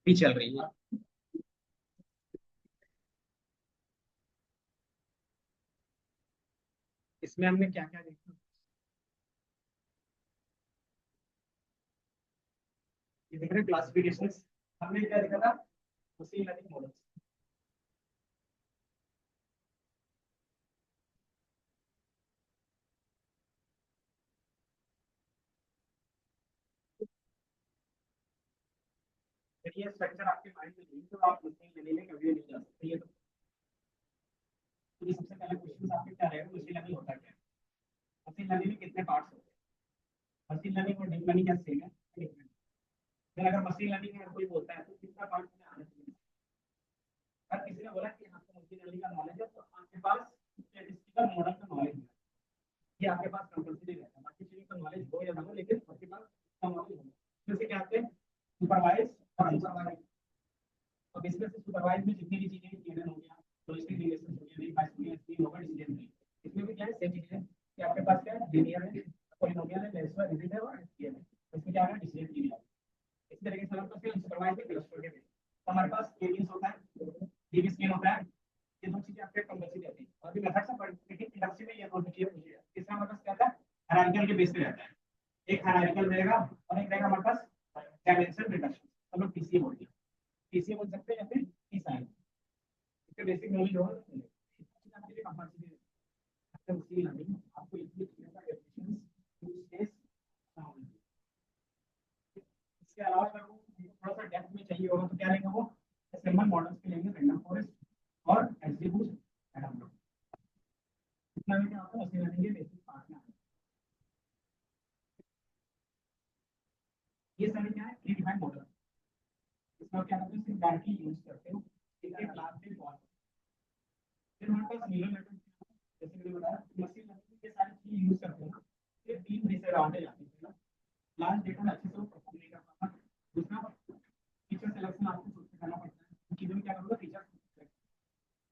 भी चल रही है। इसमें हमने क्या क्या देखा, ये देख रहे क्लासिफिकेशन। हमने क्या देखा था, मशीन लर्निंग मॉडल। ये स्ट्रक्चर आपके माइंड में नहीं तो आप मशीन लर्निंग में कभी नहीं जा सकते। ये सबसे पहले क्वेश्चन आपके क्या रहेगा, मशीन लर्निंग होता क्या है, मशीन लर्निंग में कितने पार्ट्स होते हैं, मशीन लर्निंग और डीप लर्निंग क्या सेम है? फिर अगर मशीन लर्निंग में कोई बोलता है तो कितना पार्ट में आना चाहिए। अगर किसी ने बोला कि आपको मशीन लर्निंग का नॉलेज है तो आपके पास स्टैटिस्टिकल मॉडल का नॉलेज है, ये आपके पास कंपलसरी रहता है। बाकी चीजों का नॉलेज हो या ना हो, लेकिन आपके पास नॉलेज हो। जैसे क्या आते हैं, सुपरवाइज और अनसुपरवाइज। अब इसमें से सुपरवाइज में जितनी भी चीजें गिवन हो गया, लॉजिस्टिक रिलेशन हो गया, वेरीफाइड हो गया, स्कीम होगा, डिसीजन ट्री। इसमें भी क्या है, सेम चीज है कि आपके पास क्या है, लीनियर है, पॉलिनोमियल है, नेचुरल रिपीट है और एसपीएम है। इसमें क्या है, डिसीजन ट्री है। इस तरीके से हमारे पास सुपरवाइज में क्लस्टर के बेस हमारे पास केवीएस होता है, डीबी स्केल होता है। ये दो चीजें आपके कंपलसरी रहती है और भी मेथड से पढ़, लेकिन इंडस्ट्री में ये दो चीजें पूछी है। इसमें हमारे पास क्या था, हायरार्किकल के बेस पे रहता है। एक हायरार्किकल रहेगा और एक रहेगा हमारे पास डायमेंशन रिडक्शन। हम लोग पीसीए बोलते हैं, पीसीए बोल सकते हैं या फिर पीसाई। इसके बेसिक नॉलेज हो आपके लिए कंपलसरी है। उसी लर्निंग आपको इतनी चीजों का डेफिनेशन यूज केस। इसके अलावा अगर वो थोड़ा सा डेप्थ में चाहिए होगा तो क्या लेंगे वो, एसएमएल मॉडल्स के लेंगे, रैंडम फॉरेस्ट और एग्जीक्यूट एडम लोग। इतना में क्या होता है, मशीन लर्निंग के बेसिक पार्ट में ये सारे क्या है, प्री डिफाइंड मॉडल। इसमें क्या करते हैं, सिर्फ डायरेक्टली यूज करते हो एक एक क्लास में कॉल। फिर हमारे पास न्यूरल नेटवर्क, जैसे मैंने बताया मशीन लर्निंग के सारी चीज यूज करते हैं ना। फिर तीन रिसर्च आते जाते हैं। लास्ट डेटा में अच्छे से परफॉर्म नहीं कर पाता। दूसरा, फीचर सिलेक्शन आपको खुद से करना पड़ता है, उन चीजों में क्या करूँगा, फीचर।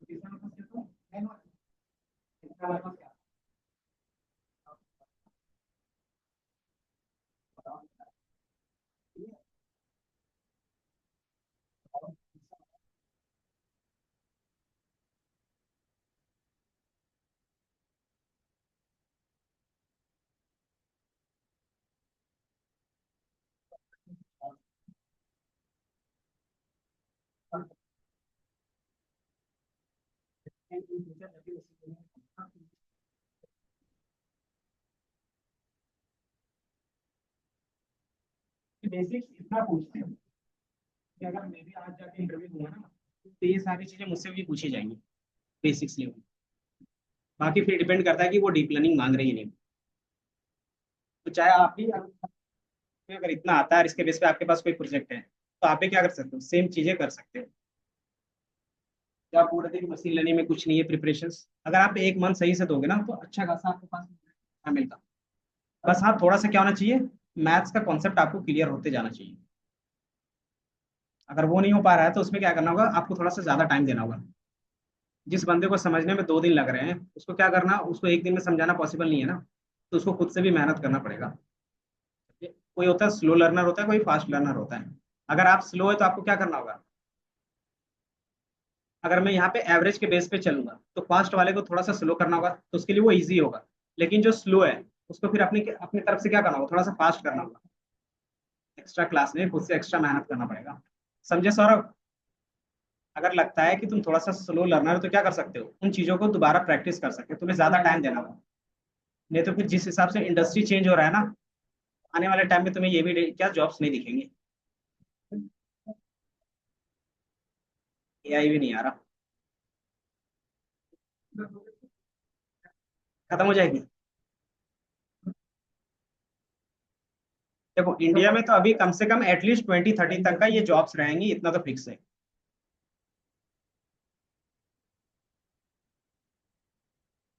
तीसरा मतलब क्या, तो इसका हमारे पास क्या बताओ। बेसिक्स इतना पूछते हैं कि अगर मैं भी आज जाके इंटरव्यू दूंगा ना तो ये सारी चीजें मुझसे भी पूछी जाएंगी, बेसिक्स लेवल। बाकी फिर डिपेंड करता है कि वो डीप लर्निंग मांग रही है नहीं। तो चाहे आप भी अगर इतना आता है और इसके बेस पे आपके पास कोई प्रोजेक्ट है तो आप भी क्या कर सकते हो, सेम चीजें कर सकते हो। क्या आप बोल रहे थे कि मशीन लर्निंग में कुछ नहीं है प्रिपरेशन। अगर आप एक मंथ सही से दोगे ना तो अच्छा खासा आपके पास मिलता। बस हाँ, थोड़ा सा क्या होना चाहिए, मैथ्स का कॉन्सेप्ट आपको क्लियर होते जाना चाहिए। अगर वो नहीं हो पा रहा है तो उसमें क्या करना होगा, आपको थोड़ा सा ज्यादा टाइम देना होगा। जिस बंदे को समझने में 2 दिन लग रहे हैं उसको क्या करना, उसको एक दिन में समझाना पॉसिबल नहीं है ना। तो उसको खुद से भी मेहनत करना पड़ेगा। कोई होता है स्लो लर्नर होता है, कोई फास्ट लर्नर होता है। अगर आप स्लो है तो आपको क्या करना होगा, अगर मैं यहाँ पे एवरेज के बेस पे चलूंगा तो फास्ट वाले को थोड़ा सा स्लो करना होगा तो उसके लिए वो इजी होगा। लेकिन जो स्लो है उसको फिर अपनी अपनी तरफ से क्या करना होगा, थोड़ा सा फास्ट करना होगा। एक्स्ट्रा क्लास में खुद से एक्स्ट्रा मेहनत करना पड़ेगा। समझे सौरभ? अगर लगता है कि तुम थोड़ा सा स्लो लर्नर हो तो क्या कर सकते हो, उन चीजों को दोबारा प्रैक्टिस कर सकते हो, तुम्हें ज्यादा टाइम देना होगा। नहीं तो फिर जिस हिसाब से इंडस्ट्री चेंज हो रहा है ना, आने वाले टाइम में तुम्हें ये भी क्या जॉब्स नहीं दिखेंगे। एआई भी नहीं आ रहा, खत्म हो जाएगी। देखो इंडिया में तो अभी कम से कम एटलीस्ट 2030 तक का ये जॉब्स रहेंगी, इतना तो फिक्स है।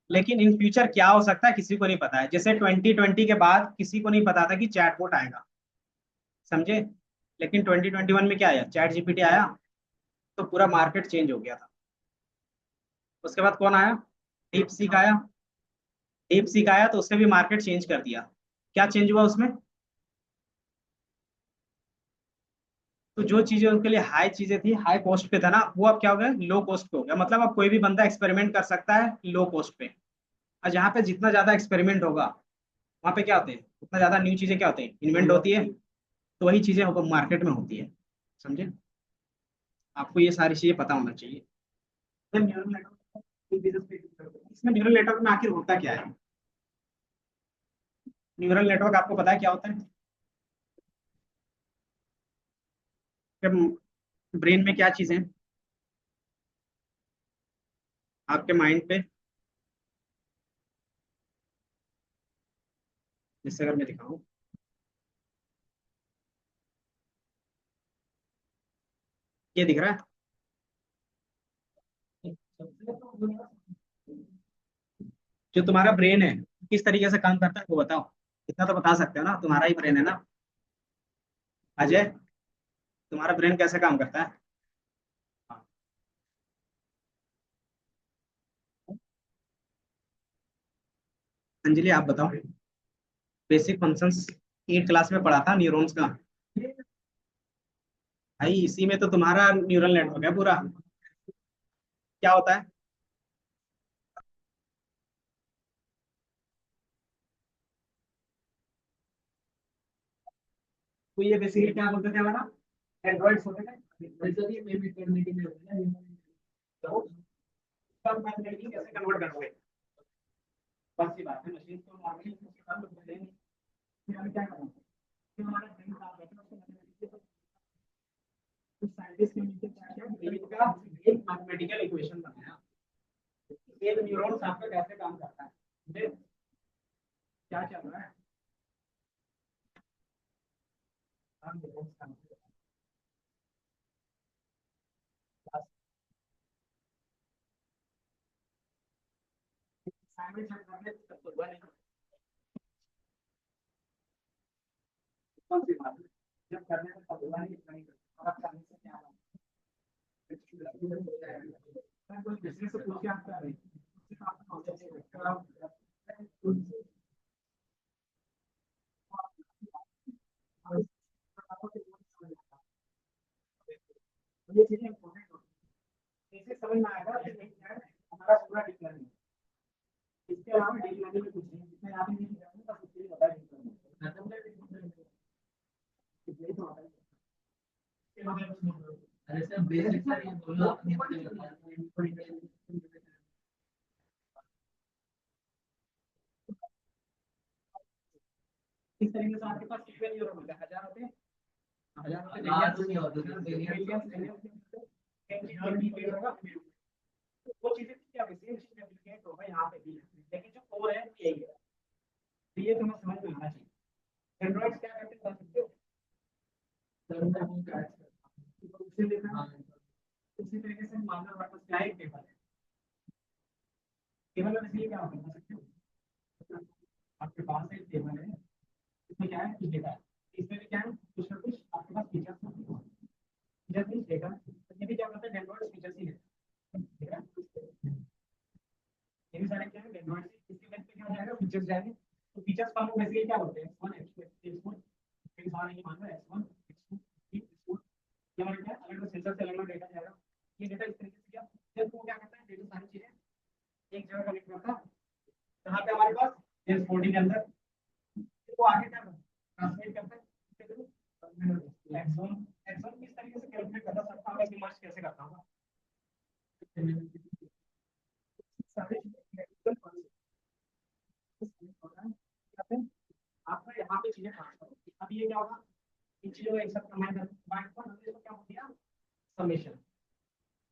लेकिन इन फ्यूचर क्या हो सकता है किसी को नहीं पता है। जैसे 2020 के बाद किसी को नहीं पता था कि चैटबॉट आएगा, समझे। लेकिन 2021 में क्या आया, चैट जीपीटी आया, तो पूरा मार्केट चेंज हो गया था। उसके बाद कौन आया, डीप सीक आया। डीप सीक आया तो उसने भी मार्केट चेंज कर दिया। क्या चेंज हुआ उसमें, तो जो चीजें उनके लिए हाई चीजें थी, हाई कॉस्ट पे था ना, वो अब क्या हो गया, लो कॉस्ट पे हो गया। मतलब अब कोई भी बंदा एक्सपेरिमेंट कर सकता है लो कॉस्ट पे। और जहाँ पे जितना ज्यादा एक्सपेरिमेंट होगा, वहाँ पे क्या होते हैं, उतना ज्यादा न्यू चीजें क्या होती हैं, इन्वेंट होती है। तो वही चीजें मार्केट में होती है। समझे? आपको ये सारी चीजें पता होना चाहिए। तो न्यूरल नेटवर्क, इसमें न्यूरल नेटवर्क में आखिर होता क्या है? न्यूरल नेटवर्क आपको पता है क्या होता है? ब्रेन में क्या चीजें हैं आपके माइंड पे? जैसे अगर मैं दिखाऊं, ये दिख रहा है? जो तुम्हारा ब्रेन है किस तरीके से काम करता है वो बताओ। इतना तो बता सकते हो ना, तुम्हारा ही ब्रेन है ना। अजय, तुम्हारा ब्रेन कैसे काम करता है? हाँ। अंजलि आप बताओ। बेसिक फंक्शंस 8 क्लास में पढ़ा था न्यूरॉन्स का। भाई इसी में तो तुम्हारा न्यूरल नेटवर्क है पूरा। क्या होता है? तो ये बेसिकली क्या बोलते थे हमारा, एंड्रॉइड्स होते थे। वैसे भी मैं भी करने के लिए होता है। तो सब मैथमेटिक्स कैसे कन्वर्ट करोगे? बस ये बात है, मशीन को नॉर्मली उसके काम तो करेंगे। फिर हमें क्या करना है? फिर हमारा ब्रेन काम करता है, उसको मैथमेटिक्स, तो साइंटिस्ट ने मिलकर क्या किया, ब्रेन का एक मैथमेटिकल इक्वेशन बनाया। एक न्यूरॉन्स आपका कैसे काम करता है, ये क्या चल रहा है। हम न्यूरॉन्स का असाइनमेंट जब करने तब तो हुआ नहीं। कौन सी बात है? जब करने में तब हुआ नहीं, इतना ही करना। और आप करने से क्या होगा? मैं कोई बिजनेस से पूछ के आप कर रहे हैं, सिर्फ आपका नॉलेज है, अगर ये चीजें इम्पोर्टेंट होती है, इसे समझ में आएगा कि नहीं क्या है, हमारा पूरा डिक्लेयर नहीं। इसके अलावा डेली लर्निंग में कुछ नहीं है, जितना आप नहीं जानते बस उतनी बता देंगे। यही तो होता है। अरे सर बेसिक सर ये बोलो अपने इस तरीके से आपके पास कितने यूरो मिलते हैं, 1000 होते हैं। 1000 होते हैं। वो चीजें क्या सेम चीज रेप्लिकेट होगा यहाँ पे भी, लेकिन जो कोर है वो यही है। तो ये तुम्हें समझ में आना चाहिए। एंड्रॉइड क्या करते हैं बता सकते हो? उसी लेकर उसी तरीके से मान लो हमारे पास क्या है, एक टेबल है। टेबल में इसलिए क्या होता है बता सकते हो? आपके पास एक टेबल है, इसमें क्या है, कुछ डेटा है। इसमें भी क्या है, कुछ ना कुछ आपके पास फीचर्स हैं। फीचर्स मीन्स डेटा, तो ये भी क्या करता है, एंड्रॉइड फीचर्स ही है, ठीक है। ये भी सारे क्या है, एंड्रॉइड से इसके बाद क्या हो जाएगा, फीचर्स जाएंगे। तो फीचर्स फॉर्म में बेसिकली क्या होते हैं, x1 x2 x1, इंसान नहीं मान रहा, x1 x2 x2, ये हमारा क्या है, अलग अलग सेंसर से अलग अलग डेटा जाएगा। ये डेटा इस तरीके से क्या, जब वो क्या करता है, डेटा सारी चीजें एक जगह कलेक्ट करता है, जहाँ पे हमारे पास ट्रांसपोर्टिंग के अंदर, फिर वो आगे क्या ट्रांसलेट करता है। एक्स1 एक्स1 किस तरीके से कैलकुलेट करता सकता हूँ, इसकी मार्क्स कैसे करता हूँ। सारे आपका यहाँ पे चीजें ट्रांसफर होती है। अब ये क्या होगा, इन चीजों को एक साथ कंबाइन कर बाइट पर हमने इसको क्या बोल दिया, समेशन।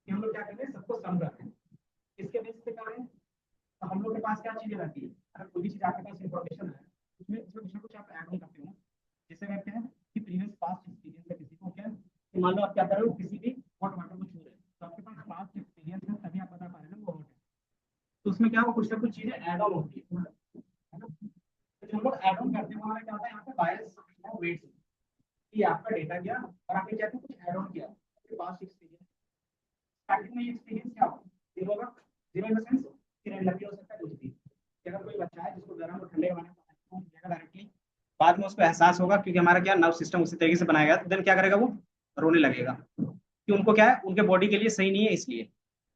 कि हम लोग क्या कर रहे हैं, सबको सम कर रहे हैं, इसके बेस पे कर रहे हैं। तो हम लोग के पास क्या चीजें रहती है, अगर कोई भी चीज आपके पास इंफॉर्मेशन है, उसमें इसमें कुछ ना कुछ आप ऐड ऑन करते हो ना। जैसे कहते हैं कि प्रीवियस पास्ट एक्सपीरियंस है किसी को, क्या कि मान लो आप क्या कर रहे हो, किसी भी हॉट वाटर को छू रहे हो, तो आपके पास पास्ट एक्सपीरियंस है, तभी आप बता पा रहे हो ना वो hot है। तो उसमें क्या हो, कुछ ना कुछ चीजें ऐड ऑन होती है ना। तो जो हम लोग ऐड ऑन करते हैं हमारा क्या होता है, यहाँ पे बायस वेट्स, कि आपका डेटा गया और आपने क्या कुछ ऐड ऑन किया, आपके पास्ट एक्सपीरियंस, स्टार्टिंग में ये एक्सपीरियंस क्या होगा, जीरो होगा। जीरो इन द सेंस कि रैंडमली हो सकता है कुछ भी, कि अगर कोई बच्चा है जिसको गर्म और ठंडे के बारे में पता है, वो डायरेक्टली बाद में उसको एहसास होगा, क्योंकि हमारा क्या नर्व सिस्टम उसी तरीके से बनाया गया, तो देन क्या करेगा वो, रोने लगेगा कि उनको क्या है, उनके बॉडी के लिए सही नहीं है इसलिए।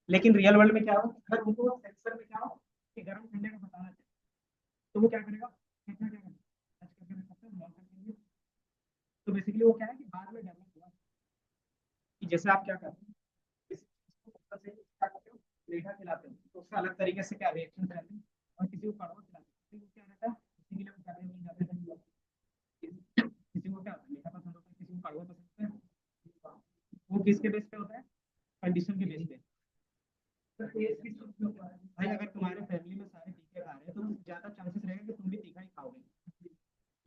लेकिन रियल वर्ल्ड में क्या हो, अगर उनको सेंसर में क्या हो कि गर्म ठंडे का बताना चाहिए, तो वो क्या करेगा, कितना क्या करेगा, टच करके देख सकते हैं, ब्लॉक करके देख। तो बेसिकली वो क्या है कि बाद में डेवलप हुआ कि जैसे आप क्या करते हैं, किसी चीज़ को ऊपर से क्या करते हो, मीठा खिलाते हो तो उसका अलग तरीके से क्या रिएक्शन रहते हैं, और किसी को कड़वा खिलाते हो किसी को क्या रहता है, किसी के लिए वो करने नहीं जाते हैं, किसी को क्या होता है मीठा पसंद होता है, किसी को कड़वा पसंद होता है। वो किसके बेस पे होता है, कंडीशन के बेस पे। तो टेस्ट की चीज़ में क्या है? भाई अगर तुम्हारे फैमिली में सारे तीखे खा रहे हैं तो ज्यादा चांसेस रहेगा कि तुम भी तीखा ही खाओगे।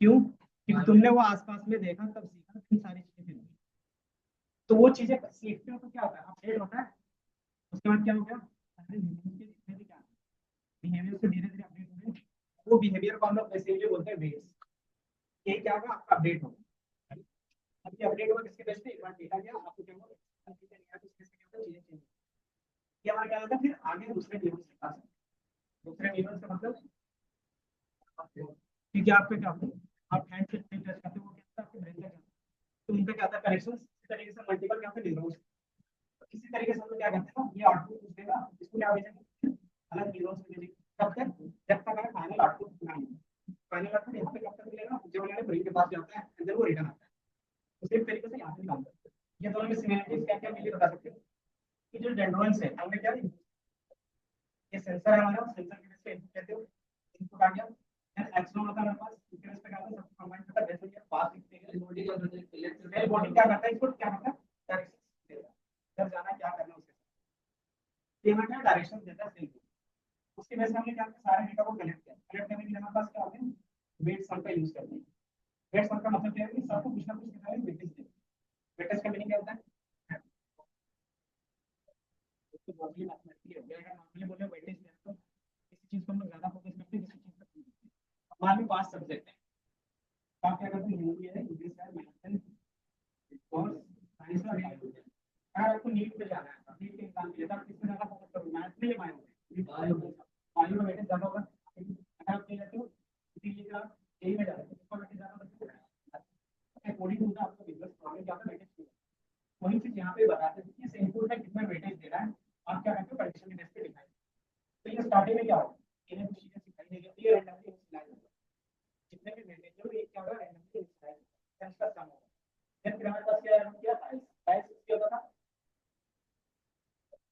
क्यों? क्योंकि तुमने वो आसपास में देखा तब सीखा, फिर सारी चीजें फिर तो वो चीजें सीखते हो तो क्या होता है, अपडेट होता है। उसके बाद क्या हो गया, सारे ह्यूमन के जितने भी क्या बिहेवियर से धीरे धीरे अपडेट हो गए। वो बिहेवियर को हम लोग बेसिकली बोलते हैं वेट्स। ये क्या होगा, आपका अपडेट होगा। अब ये अपडेट होगा किसके बेस पे, एक बार देखा गया आपको क्या होगा, चीजें चेंज। ये हमारा क्या होता है, फिर आगे दूसरे लेवल से पास, दूसरे लेवल से मतलब क्योंकि आपका क्या होता है, आप हैंड से टच करते हो वो क्या होता है, आपके ब्रेन का क्या होता है, तो उनका क्या होता है कनेक्शन इसी तरीके से मल्टीपल क्या होता है न्यूरॉन्स। इसी तरीके से हम लोग क्या करते हैं ना, ये आउटपुट कुछ देगा, इसको क्या भेजेंगे अलग न्यूरॉन्स में भेजेंगे। कब तक, जब तक हमें फाइनल आउटपुट ना मिले। फाइनल आउटपुट यहाँ पे कब तक मिलेगा, जब हमारे ब्रेन के पास जाता है अंदर वो रिटर्न आता है। उसी तरीके से यहाँ पे काम करते हैं। ये दोनों में सिमिलरिटीज क्या क्या मिली बता सकते हो, कि जो डेंड्रोइट्स है हमने क्या, ये सेंसर है हमारा, सेंसर के बेस पे इनपुट कहते हो, इनपुट आ गया, एंड एक्सोन होता है हमारे पास, इसके बेस पे क्या होता है, सबको कंबाइन करता है, जैसे ये पास दिखते हैं बॉडी का, सेल बॉडी क्या करता है, इसको क्या करता है, डायरेक्शन देता है, जब जाना है क्या करना है उसके साथ। ये हमें क्या डायरेक्शन देता है सेल को। उसके बेस पे हमने क्या किया, सारे डेटा को कलेक्ट किया, कलेक्ट करने के लिए हमारे पास क्या होते हैं, वेट सम का यूज करते हैं। वेट सम का मतलब क्या है कि सबको कुछ ना कुछ कितना है वेटेज देते हैं। वेटेज का मीनिंग क्या होता है, उसको नॉर्मली मैथमेटिकली हो गया, अगर नॉर्मली बोले वेटेज में तो किसी चीज को हम लोग ज्यादा फोकस करते हैं, किसी चीज पर कम करते हैं। मान लो 5 सब्जेक्ट है, तो आप क्या करते हैं, हिंदी है, इंग्लिश है, मैथ है और साइंस और बायो है। अगर आपको नीट पे जाना है, नीट के एग्जाम के लिए, तो आप किसमें ज्यादा फोकस करोगे, मैथ में या बायो में, बायो में वेटेज ज्यादा होगा। अगर आप ले लेते हो इसीलिए आप यही में जा रहे हो, इसका वेटेज ज्यादा होगा। अकॉर्डिंग टू आपका बिजनेस प्रॉब्लम क्या है, वेटेज वही चीज यहाँ पे बताते हैं कि इस इनपुट में कितना वेटेज दे रहा है, आप क्या करते हो कंडीशन के बेस पे डिफाइन। तो ये स्टार्टिंग में क्या होगा, इन्हें कुछ चीजें सिखाई देगी, ये रैंडमली सिखाई देगा, जितने भी वेटेज हो ये क्या होगा, रैंडमली सिखाई देगा, इसका सम होगा। फिर हमारे पास क्या किया, बायस, बायस क्या होता था,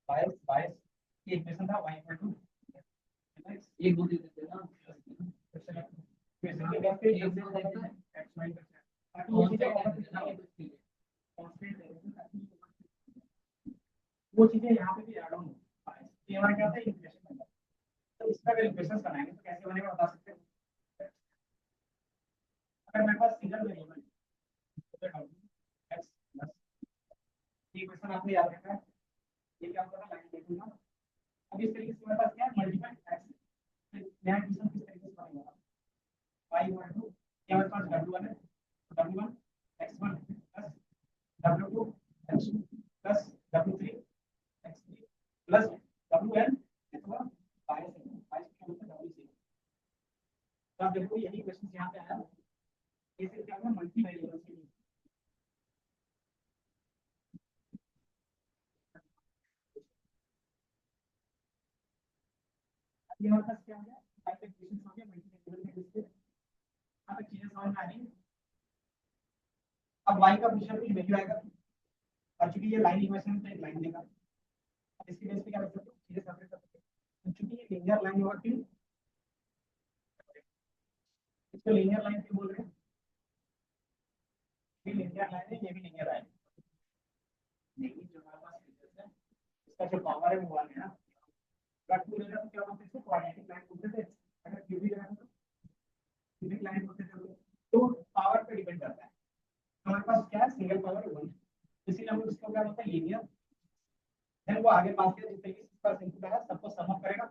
बायस बायस ये इक्वेशन था y इक्वल टू एक दो दे देते हैं ना, इक्वेशन के बेस पे एक दो देते हैं x y ताकि वो चीजें कांस्टेंट रहे, ताकि वो चीजें यहाँ पे भी ऐड ऑन हो। ये हमारा क्या होता है, इक्वेशन बनता है। तो इसका अगर इक्वेशन बनाएंगे तो कैसे बनेगा बता सकते हैं। अगर मेरे पास सिंगल वेरिएबल है तो x प्लस, ये इक्वेशन आपने याद रखा है, ये क्या होगा लाइन देखूंगा। अब इस तरीके से मेरे पास क्या है, मल्टीपल x, नया इक्वेशन किस तरीके से बनेगा, y इक्वल टू, ये हमारे पास w1 है, तो w1 x1 plus w2 x2 plus w3 x3 plus wn अथवा 22 है, 22 का मतलब w3। तो आप देखो यही क्वेश्चन यहाँ पे आया, इसे क्या है मल्टी वेरिएबल्स के लिए। ये हमारे पास क्या हो गया, फाइव इक्वेशंस हो गए मल्टी वेरिएबल के बेस पे। अब एक चीजें समझ में आ रही है। अब y का कुछ ना कुछ वैल्यू आएगा, और चूंकि ये लाइन इक्वेशन है तो एक लाइन देगा। अब इसके बेस पे क्या कर सकते हो, चीजें सेपरेट कर सकते हो। तो चूंकि ये लीनियर लाइन होगा, क्यों इसको लीनियर लाइन क्यों बोल रहे हैं, ये लीनियर लाइन है, ये भी लीनियर लाइन है, लेकिन जो हमारे पास फीचर्स है इसका जो पावर है वो 1 है ना। अगर 2 रहेगा तो क्या बोलते हैं, इसको क्वाड्रेटिक लाइन बोलते थे। अगर क्यूबिक रहेगा तो क्यूबिक लाइन बोलते थे। तो पावर पे डिपेंड करता है, तो हमारे पास क्या है, सिंगल पावर 1, इसीलिए हम लोग इसको क्या बोलते हैं, लीनियर। देन वो आगे पास किया जिस तरीके से इसका इनपुट आया सबको सम अप करेगा,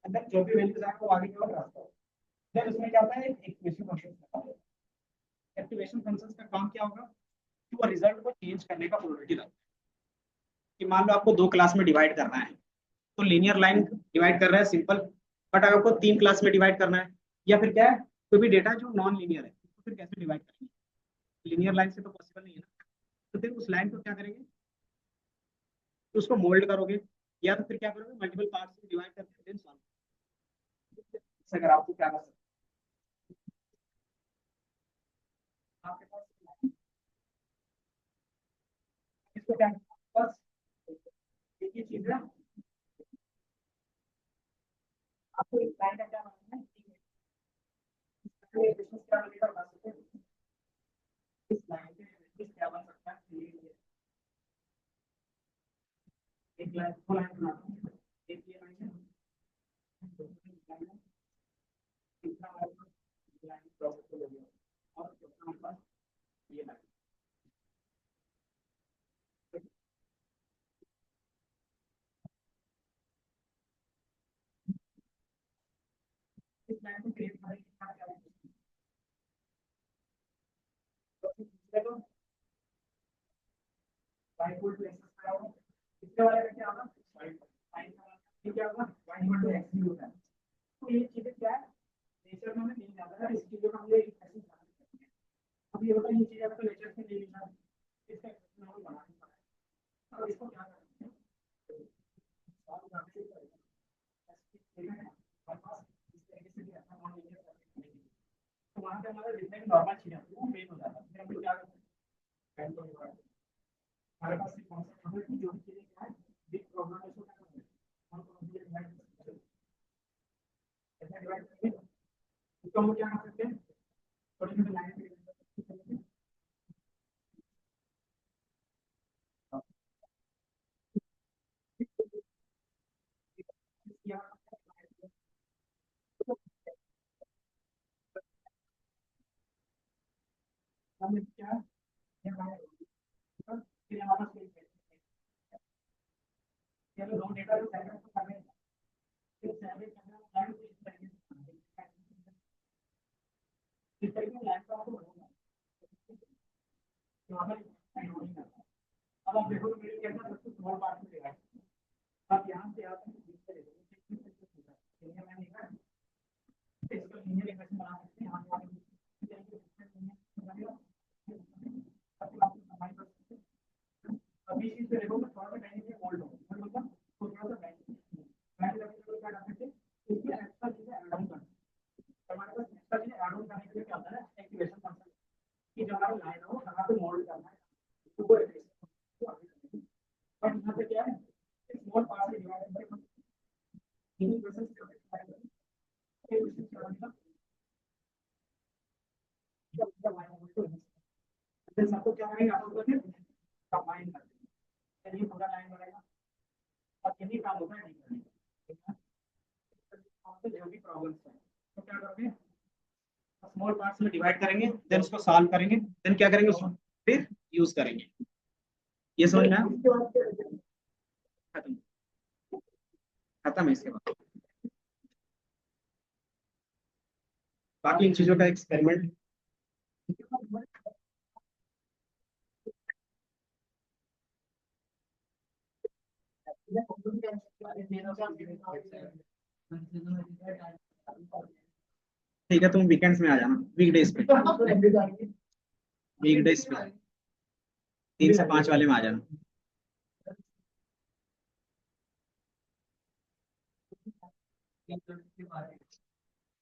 अंदर जो भी वैल्यूज आएगा वो आगे की ओर ट्रांसफर। देन उसमें क्या होता है, एक एक्टिवेशन फंक्शन होता है। एक्टिवेशन फंक्शंस का काम क्या होगा, कि वो रिजल्ट को चेंज करने का प्रोबेबिलिटी रखता है। कि मान लो आपको 2 क्लास में डिवाइड करना है, तो लीनियर लाइन डिवाइड कर रहा है सिंपल। बट अगर आपको 3 क्लास में डिवाइड करना है, या फिर क्या है, कोई भी डेटा जो नॉन लीनियर है उसको फिर कैसे डिवाइड करेंगे, लीनियर लाइन से तो पॉसिबल नहीं है ना। तो फिर उस लाइन को क्या करेंगे, तो उसको मोल्ड करोगे, या तो फिर क्या करोगे, मल्टीपल पार्ट्स में डिवाइड करके देन सॉल्व। अगर आपको क्या कर सकते हैं, आपके पास इसको क्या, बस एक ही चीज है, आपको इस लाइन का क्या बनाना है, ठीक है, ये बिजनेस क्या बनेगा बता सकते हैं, इस लाइन पे बिजनेस क्या बन सकता है, एक लाइन दो लाइन बनाता हूँ, एक ये लाइन है, दूसरी लाइन है, तीसरा लाइन प्रॉफिट हो गया, और चौथा हमारे पास ये लाइन। इस लाइन को क्रिएट करने के बाद क्या है, तो दूसरे को y equal to x square होगा, इसके वाले का क्या होगा, y sin का ये क्या होगा, y इक्वल टू x भी होता है। तो ये चीजें क्या है, नेचर में हमें नहीं जाता है, इस चीजों का हमें ऐसे ध्यान रखना है। अब ये होता है, ये चीज आपको नेचर से नहीं मिला, इसका एक्सप्रेशन हमें बनाना पड़ेगा। अब इसको क्या करते हैं, सॉल्व करते हैं, हमारे पास इस तरीके से भी अच्छा मान लीजिए, तो वहां पे हमारा जितने भी नॉर्मल चीजें होती है वो मेन हो जाता है, फिर हम लोग क्या करते हैं, हमारे पास एक कॉन्सेप्ट होता है कि जो भी चीजें क्या है, बिग प्रॉब्लम है, उसको क्या करते हैं, हम ऐसा डिवाइड करेंगे, इसको हम क्या कर सकते हैं, छोटे छोटे लाइन पे किया, हमने क्या ये हमारे फिर हमारा चलो दो डेटा को सेपरेट तो करने, फिर सेपरेट करना लाइन को इस तरीके से लाइन को आपको बनाना है, नॉर्मल करना है। अब आप देखो तो मेरे कैसा सब कुछ स्मॉल पार्ट में डिवाइड, आप यहाँ से आते हैं बीच से देखो, ये मैंने लिखा है, इसको लीनियर इक्वेशन बना सकते हैं, यहाँ पे अभी चीज पे देखो, मैं थोड़ा सा टाइम से होल्ड हूँ, मतलब थोड़ा सा टाइम मैं क्या कर सकते हैं, इसमें एक्स्ट्रा चीजें ऐड ऑन कर, हमारे पास एक्स्ट्रा चीजें ऐड ऑन करने के लिए क्या होता है, एक्टिवेशन फंक्शन की जो हमारा लाइन है वो कहाँ पे मोल्ड करना है, तो वो बट यहाँ पे क्या है, स्मॉल पार्ट में डिवाइड करके इन्हीं प्रोसेस सबको क्या करेंगे, आपको फिर कंबाइन कर देंगे, चलिए पूरा लाइन बनेगा, और यही काम होता है नहीं करने का, आपको जो भी प्रॉब्लम्स है तो क्या करोगे, स्मॉल पार्ट्स में डिवाइड करेंगे, देन उसको सॉल्व करेंगे, देन क्या करेंगे उसको फिर यूज करेंगे, ये समझ में आया, खत्म, खत्म है इसके बाद, बाकी इन चीजों का एक्सपेरिमेंट ठीक है, तुम वीकेंड्स में आ जाना, वीकडेज पे, वीकडेज पे 3 से 5 वाले में आ जाना।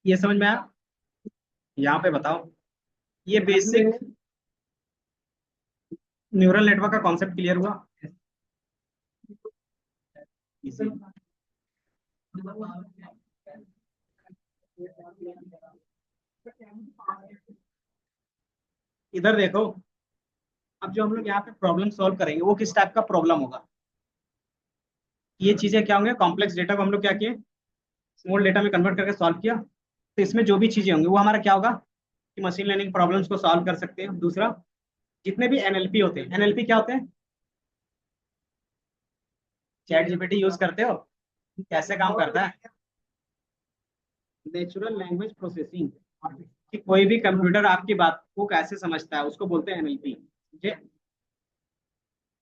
ये समझ में आया, यहाँ पे बताओ, ये बेसिक न्यूरल नेटवर्क का कॉन्सेप्ट क्लियर हुआ, इसी इधर देखो, अब जो हम लोग यहाँ पे प्रॉब्लम सॉल्व करेंगे वो किस टाइप का प्रॉब्लम होगा, ये चीजें क्या होंगे, कॉम्प्लेक्स डेटा को हम लोग क्या किए, स्मॉल डेटा में कन्वर्ट करके सॉल्व किया, तो इसमें जो भी चीजें होंगी वो हमारा क्या होगा, कि मशीन लर्निंग प्रॉब्लम्स को सॉल्व कर सकते हैं। दूसरा, जितने भी एनएलपी होते हैं, एनएलपी क्या होते हैं, चैट जीपीटी यूज करते हो, कैसे काम करता है, नेचुरल लैंग्वेज प्रोसेसिंग, कि कोई भी कंप्यूटर आपकी बात को कैसे समझता है उसको बोलते हैं एनएलपी।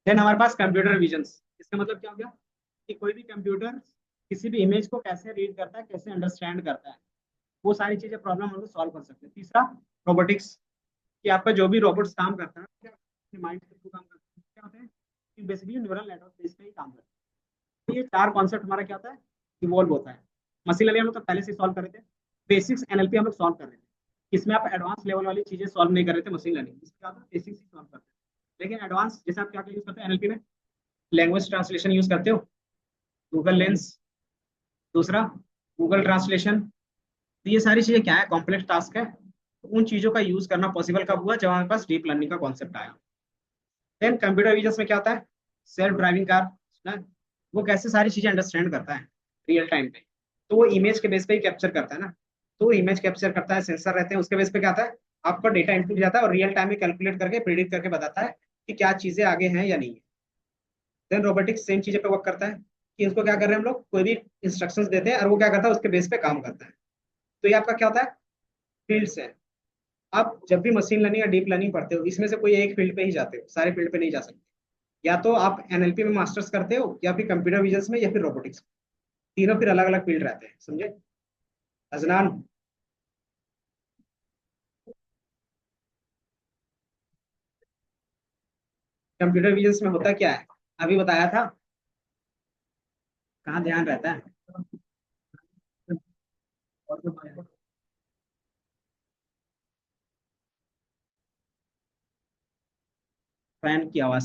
देन हमारे पास कंप्यूटर विजन्स, इसका मतलब क्या हो गया, कि कोई भी कंप्यूटर किसी भी इमेज को कैसे रीड करता है, कैसे अंडरस्टैंड करता है, वो सारी चीजें प्रॉब्लम हम लोग सॉल्व कर सकते हैं। तीसरा, रोबोटिक्स, कि आपका जो भी रोबोट्स काम करता है, क्या अपने माइंड के थ्रू काम करता है, कि बेसिकली न्यूरल नेटवर्क बेस पे ही काम करता है। तो ये चार कॉन्सेप्ट हमारा क्या होता है, इवॉल्व होता है। मशीन लर्निंग हम लोग तो पहले से सॉल्व कर रहे थे, बेसिक्स एनएलपी हम लोग सॉल्व कर रहे थे। इसमें आप एडवांस लेवल वाली चीजें सॉल्व नहीं कर रहे थे मशीन लर्निंग, इसमें क्या होता है बेसिक्स ही सॉल्व करते हैं। लेकिन एडवांस जैसे आप क्या क्या यूज करते हैं एनएलपी में, लैंग्वेज ट्रांसलेशन यूज करते हो, गूगल लेंस, दूसरा गूगल ट्रांसलेशन। तो ये सारी चीजें क्या है, कॉम्प्लेक्स टास्क है। तो उन चीजों का यूज करना पॉसिबल कब हुआ, जब हमारे पास डीप लर्निंग का कॉन्सेप्ट आया। देन कंप्यूटर विजन में क्या होता है, सेल्फ ड्राइविंग कार ना, वो कैसे सारी चीजें अंडरस्टैंड करता है रियल टाइम पे। तो वो इमेज के बेस पे ही कैप्चर करता है ना, तो वो इमेज कैप्चर करता है, सेंसर रहते हैं, उसके बेस पे क्या आता है, आपका डेटा इनपुट जाता है और रियल टाइम में कैलकुलेट करके प्रिडिक्ट करके बताता है कि क्या चीजें आगे हैं या नहीं है। देन रोबोटिक्स सेम चीजें पे वर्क करता है कि उसको क्या कर रहे हैं हम लोग, कोई भी इंस्ट्रक्शंस देते हैं और वो क्या करता है उसके बेस पे काम करता है। तो ये आपका क्या होता है, फील्ड्स है। आप जब भी मशीन लर्निंग या डीप लर्निंग पढ़ते हो, इसमें से कोई एक फील्ड पे ही जाते हो, सारे फील्ड पे नहीं जा सकते। या तो आप एनएलपी में मास्टर्स करते हो, या फिर कंप्यूटर विजन में, या फिर रोबोटिक्स। तीनों फिर अलग अलग फील्ड रहते हैं, समझे अजनान। कंप्यूटर विजन में होता क्या है, अभी बताया था, कहाँ ध्यान रहता है। फैन की आवाज,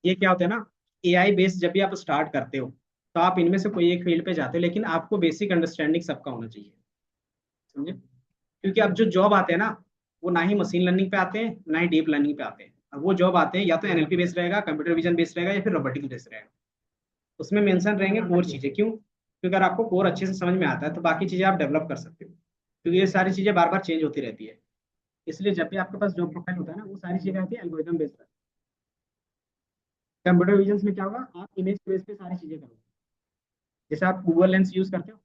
ये क्या होता है ना, एआई बेस जब भी आप स्टार्ट करते हो, तो आप इनमें से कोई एक फील्ड पे जाते हो, लेकिन आपको बेसिक अंडरस्टैंडिंग सबका होना चाहिए, समझे। क्योंकि अब जो जॉब आते हैं ना, वो ना ही मशीन लर्निंग पे आते हैं, ना ही डीप लर्निंग पे आते हैं। अब वो जॉब आते हैं या तो एनएलपी बेस्ड रहेगा, कंप्यूटर विजन बेस्ड रहेगा, या फिर रोबोटिक्स बेस्ड रहेगा। उसमें मेंशन रहेंगे कोर चीजें, क्यों, क्योंकि अगर आपको कोर अच्छे से समझ में आता है तो बाकी चीजें आप डेवलप कर सकते हो, क्योंकि ये सारी चीजें बार बार चेंज होती रहती है। इसलिए जब भी आपके पास जॉब प्रोफाइल होता है ना, वो सारी चीजें आती है एल्गोरिदम बेस्ड। कंप्यूटर विजन में क्या होगा, आप इमेज बेस पे सारी चीजें करोगे। जैसे आप गूगल लेंस यूज करते हो,